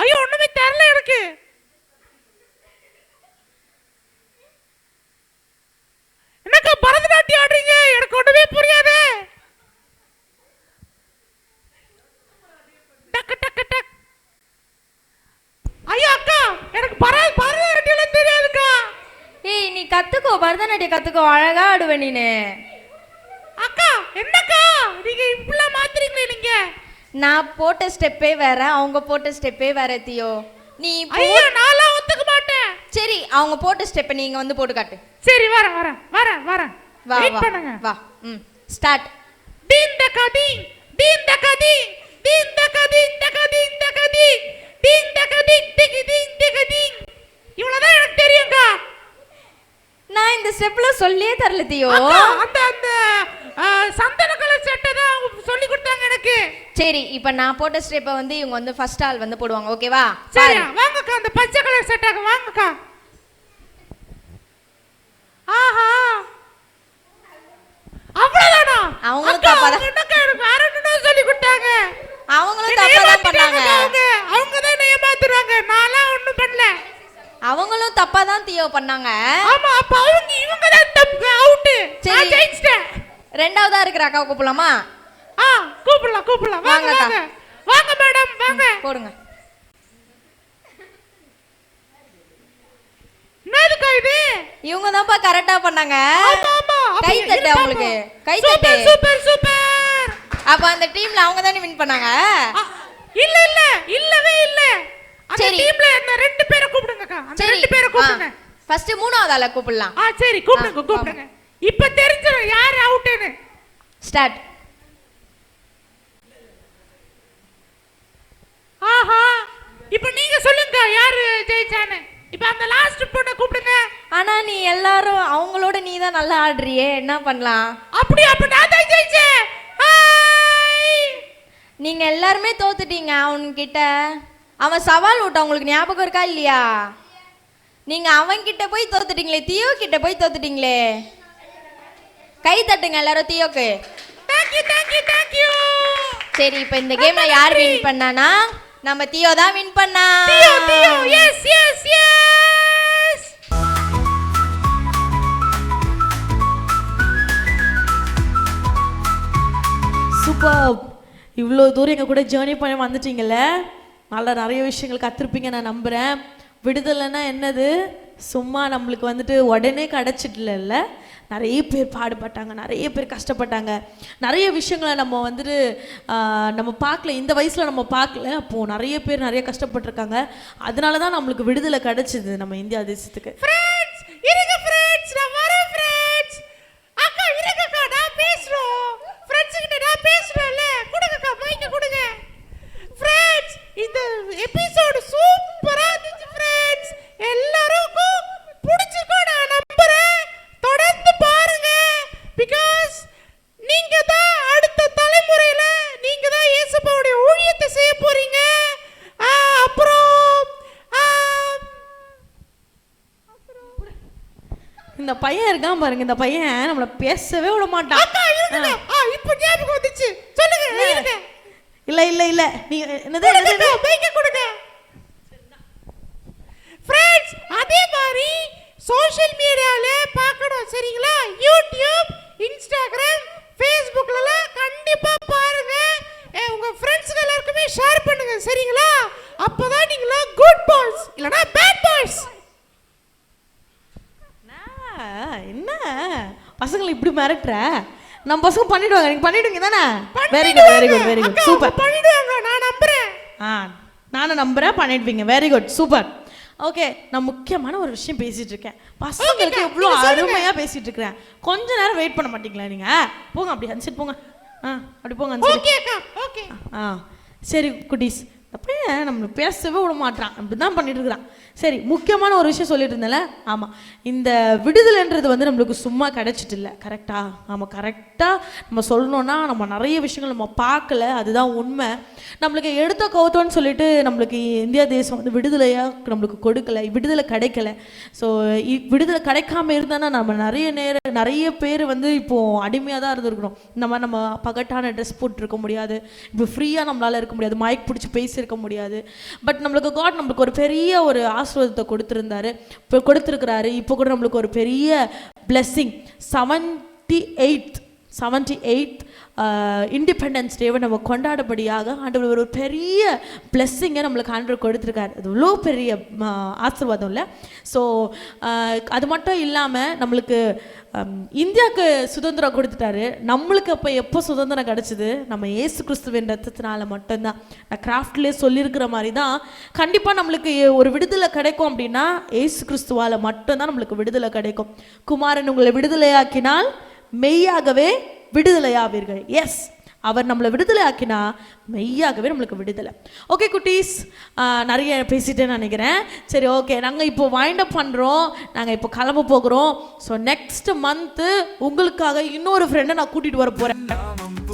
ஐயோ ஒண்ணுமே தெரியல எனக்கு. என்னக்கா பரதநாட்டியம் ஆடுறீங்க? எனக்கு ஒண்ணுமே புரியாது. டக்கு டக்கு டக். ஐயோ அக்கா எனக்கு பரதநாட்டியம் தெரியாதுக்கா. ஏய் நீ கத்துக்கோ, பரதநாட்டியம் கத்துக்கோ, அழகா ஆடுவ நீனு. அக்கா என்னக்கா நீங்க இப்படிலாம் மாத்துறீங்களே நீங்க? நான் போட்ட ஸ்டெப்பே வேற, அவங்க போட்ட ஸ்டெப்பே வேற தியோ. நீ ஐயோ நான்லாம் ஒத்துக்க மாட்டேன். சரி அவங்க போட்ட ஸ்டெப்பை நீங்க வந்து போட்டு காட்டு. சரி வரேன். வா வெயிட் வா பண்ணுங்க. வா. ஸ்டார்ட். தீன் தகதி தீன் தகதி தீன் தகதி தகதி தகதி தீன் தகதி தகதி தகதி. இவ்வளவுதான் எனக்கு தெரியும்க்கா. நான் இந்த ஸ்டெப்ல சொல்லியே தரல தியோ. அந்த அந்த சந்தன கலர் சட்டை தான் சொல்லி கொடுத்தாங்க எனக்கு. சரி இப்போ நான் போட்ட ஸ்டெப்பை வந்து இவங்க வந்து ஃபர்ஸ்ட் ஆள் வந்து போடுவாங்க, ஓகேவா? சரி வாங்கக்கா அந்த பச்சை கலர் சட்டை வாங்கக்கா. ஆஹா அவ்வளவுதானா? அவங்களும் தப்பா தான். என்னக்கா எனக்கு வேற என்ன சொல்லி கொடுத்தாங்க? அவங்களும் தப்பா தான் பண்ணாங்க. அவங்க தான் என்ன ஏமாத்துறாங்க. நான்லாம் ஒண்ணும் பண்ணல. அவங்களும் தப்பா தான் தியோ பண்ணாங்க. ஆமா அப்ப இவங்க தான் தப்பு அவுட். நான் ஜெயிச்சிட்டேன். ரெண்டாவதா இருக்கிற அக்கா கூப்பிடலாமா? கூப்பிடலாம். வாங்க மேடம் வாங்க. போடுங்க. என்னதுக்கா இது? இவங்க தான்ப்பா கரெக்டா பண்ணாங்க. ஆமா. கை தட்டு அவங்களுக்கு. கை தட்டு. சூப்பர். அப்ப அந்த டீம்ல அவங்க தானே வின் பண்ணாங்க. இல்லவே இல்ல. அந்த டீம்ல அந்த 2 பேரை கூப்பிடுங்கக்கா. அந்த 2 பேரை கூப்பிடுங்க. ஃபர்ஸ்ட் மூணாவது ஆளை கூப்பிடலாம். சரி கூப்பிடுங்க. இப்ப தெரிஞ்சிரும் யார் அவுட்னு. ஸ்டார்ட். ஆஹா இப்ப நீங்க சொல்லுங்க யார் ஜெயிச்சானே. இப்ப அந்த லாஸ்ட் பொண்ணை கூப்பிடுங்க. ஆனா நீ எல்லாரும் அவங்களோட நீ தான் நல்லா ஆடுறியே, என்ன பண்ணலாம்? அப்ப நான் தான் ஜெயிச்சேன். நீங்க எல்லாருமே தோத்துட்டீங்க அவன்கிட்ட. அவன் சவால் விட்டான், உங்களுக்கு ஞாபகம் இருக்கா இல்லையா? நீங்க அவன் கிட்ட போய் தோத்துட்டீங்களே, தியோ கிட்ட போய் தோத்துட்டீங்களே. கை தட்டுங்க எல்லாரும் தியோக்கு. Thank you. சரி இப்போ இந்த கேம்ல யார் வின் பண்ணானா? நம்ம தியோ தான் வின் பண்ணா. தியோ எஸ். சூப்பர். இவ்வளோ தூரம் எங்கள் கூட ஜேர்னி பண்ணி வந்துட்டீங்கல்ல. நல்லா நிறைய விஷயங்கள் கற்றுருப்பீங்க நான் நம்புகிறேன். விடுதலைன்னா என்னது? சும்மா நம்மளுக்கு வந்துட்டு உடனே கிடச்சிடல. நிறைய பேர் பாடுபட்டாங்க, நிறைய பேர் கஷ்டப்பட்டாங்க, நிறைய விஷயங்களை நம்ம வந்துட்டு நம்ம பார்க்கல, இந்த வயசில் நம்ம பார்க்கல. அப்போது நிறைய பேர் நிறைய கஷ்டப்பட்டிருக்காங்க. அதனால தான் நம்மளுக்கு விடுதலை கிடச்சிது நம்ம இந்தியா தேசத்துக்கு. அக்கா இருங்கக்கா நான் பேசுறோம். ஃப்ரெண்ட்ஸ் கிட்ட நான் பேசுறேன்ல. கொடுங்கக்கா மைக்க கொடுங்க. ஃப்ரெண்ட்ஸ் இந்த எபிசோட் சூப்பரா இருந்துச்சு ஃப்ரெண்ட்ஸ். எல்லாருக்கும் பிடிச்சிருக்கும் நான் நம்புறேன். தொடர்ந்து பாருங்க. பிகாஸ் நீங்க தான் அடுத்த தலைமுறையில நீங்க தான் இயேசுவோட ஊழியத்தை செய்ய போறீங்க. அப்புறம் இந்த பையன் இருக்கான் பாருங்க, இந்த பையன் நம்மள பேசவே விட மாட்டான். அக்கா இருங்க. இப்போ ஞாபகம் வந்துச்சு. சொல்லுங்க. இல்லை இல்லை இல்லை நீங்க என்னது மைக்க கொடுங்க. ஃப்ரெண்ட்ஸ் அதே மாதிரி சோஷியல் மீடியால பார்க்கணும் சரிங்களா? யூடியூப், இன்ஸ்டாகிராம், ஃபேஸ்புக்லலாம் கண்டிப்பா பாருங்க. உங்க ஃப்ரெண்ட்ஸ்க்கு எல்லாருக்குமே ஷேர் பண்ணுங்க சரிங்களா? அப்பதான் நீங்களா குட் பாய்ஸ் இல்லனா பேட் பாய்ஸ். என்ன பசங்களை இப்படி மிரட்டுற? நம்ம பசங்க பண்ணிடுவாங்க, நீங்க பண்ணிடுவீங்க தானே? Very good very good very good super. பண்ணிடுவாங்க நான் நம்புறேன். நானும் நம்புறேன் பண்ணிடுவீங்க. Very good super. ஓகே, நான் முக்கியமான ஒரு விஷயம் பேசிட்டு இருக்கேன். பசங்களுக்கு எவ்வளோ அருமையா பேசிட்டு இருக்கிறேன். கொஞ்ச நேரம் வெயிட் பண்ண மாட்டீங்களா நீங்க? போங்க அப்படி அந்த சைடு போங்க. அப்படி போங்க அந்த ஓகே அக்கா ஓகே. சரி குட்டீஸ், அப்படியே நம்ம பேசவே விட மாட்டான், அப்படிதான் பண்ணிட்டு இருக்கிறான். சரி, முக்கியமான ஒரு விஷயம் சொல்லிட்டு இருந்தேன்ல. ஆமாம், இந்த விடுதலைன்றது வந்து நம்மளுக்கு சும்மா கிடைச்சிட்டு இல்லை. கரெக்டா? ஆமாம், கரெக்டாக நம்ம சொல்லணுன்னா நம்ம நிறைய விஷயங்கள் நம்ம பார்க்கல, அதுதான் உண்மை. நம்மளுக்கு எடுத்த கவுத்தோன்னு சொல்லிட்டு நம்மளுக்கு இந்தியா தேசம் வந்து விடுதலையாக நம்மளுக்கு கொடுக்கல, விடுதலை கிடைக்கல. ஸோ விடுதலை கிடைக்காம இருந்தானா நம்ம நிறைய பேர் வந்து இப்போது அடிமையாக தான் இருந்திருக்கணும். நம்ம பகட்டான ட்ரெஸ் போட்டுருக்க முடியாது, இப்போ ஃப்ரீயாக நம்மளால் இருக்க முடியாது, மைக் பிடிச்சி பேசியிருக்க முடியாது. பட் நம்மளுக்கு காட் நம்மளுக்கு ஒரு பெரிய ஒரு ஆசீர்வாதத்தை கொடுத்துருக்கிறாரு. இப்போ கூட நம்மளுக்கு ஒரு பெரிய பிளெஸ்ஸிங் 78th இண்டிபெண்டன்ஸ் டேவை நம்ம கொண்டாடபடியாக ஆண்டவர் ஒரு பெரிய பிளெஸ்ஸிங்கை நம்மளுக்கு ஆண்டவர் கொடுத்துருக்காரு. அது இவ்வளோ பெரிய ஆசீர்வாதம் இல்லை. ஸோ அது மட்டும் இல்லாமல் நம்மளுக்கு இந்தியாவுக்கு சுதந்திரம் கொடுத்துட்டாரு. நம்மளுக்கு அப்போ எப்போ சுதந்திரம் கிடச்சிது? நம்ம இயேசு கிறிஸ்துவின் ரத்தத்தினால மட்டும்தான். நான் கிராஃப்ட்லேயே சொல்லியிருக்கிற மாதிரி தான் கண்டிப்பாக நம்மளுக்கு ஒரு விடுதலை கிடைக்கும் அப்படின்னா இயேசு கிறிஸ்துவால் மட்டும்தான் நம்மளுக்கு விடுதலை கிடைக்கும். குமாரன் உங்களை விடுதலையாக்கினால் மெய்யாகவே விடுதலையாவீர்கள். எஸ், அவர் நம்மளை விடுதலை ஆக்கினா மெய்யாகவே நம்மளுக்கு விடுதலை. ஓகே குட்டீஸ், நிறைய பேசிட்டேன்னு நினைக்கிறேன். சரி, ஓகே, நாங்கள் இப்போ வைண்ட் அப் பண்ணுறோம், நாங்கள் இப்போ கிளம்ப போகிறோம். ஸோ நெக்ஸ்ட் மந்த்து உங்களுக்காக இன்னொரு ஃப்ரெண்டை நான் கூட்டிகிட்டு வர போகிறேன்.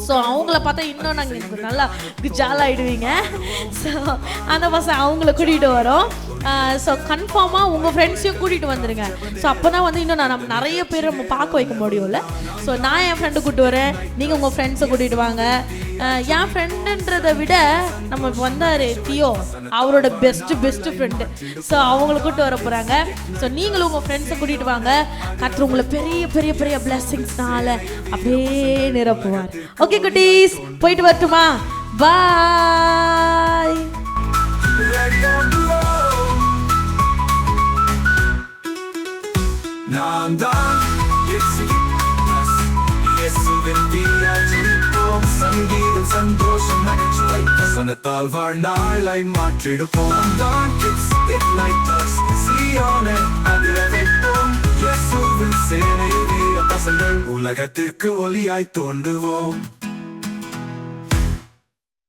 ஸோ அவங்கள பார்த்தா இன்னும் நாங்கள் எனக்கு நல்லா ஜாலாகிடுவீங்க. ஸோ அந்த பசங்க அவங்கள கூட்டிகிட்டு வரோம். ஸோ கன்ஃபார்மாக உங்கள் ஃப்ரெண்ட்ஸையும் கூட்டிகிட்டு வந்துடுங்க. ஸோ அப்போ தான் வந்து இன்னும் நம்ம நிறைய பேர் நம்ம பார்க்க வைக்க முடியும்ல. ஸோ நான் என் ஃப்ரெண்டு கூப்பிட்டு வரேன், நீங்கள் உங்கள் ஃப்ரெண்ட்ஸை கூட்டிகிட்டு வாங்க. என் ஃப்ரெண்டுன்றதை விட நம்ம இப்போ வந்தார் தியோ, அவரோட பெஸ்ட்டு ஃப்ரெண்டு. ஸோ அவங்கள கூப்பிட்டு வர போகிறாங்க. ஸோ நீங்களும் உங்கள் ஃப்ரெண்ட்ஸை கூட்டிகிட்டு வாங்க. கர்த்தர் உங்களை பெரிய பெரிய பெரிய பிளெஸிங்ஸ்னால அப்படியே நிரப்புவார். ஓகே குட்டீஸ், போயிட்டு வரட்டுமா? பாய். சங்கீதம் சந்தோஷம் நகைச்சுவை வசனத்தால் வாழ்நாளை மாற்றிடுவோம். உலகத்திற்கு ஒளியாய் தோன்றுவோம்.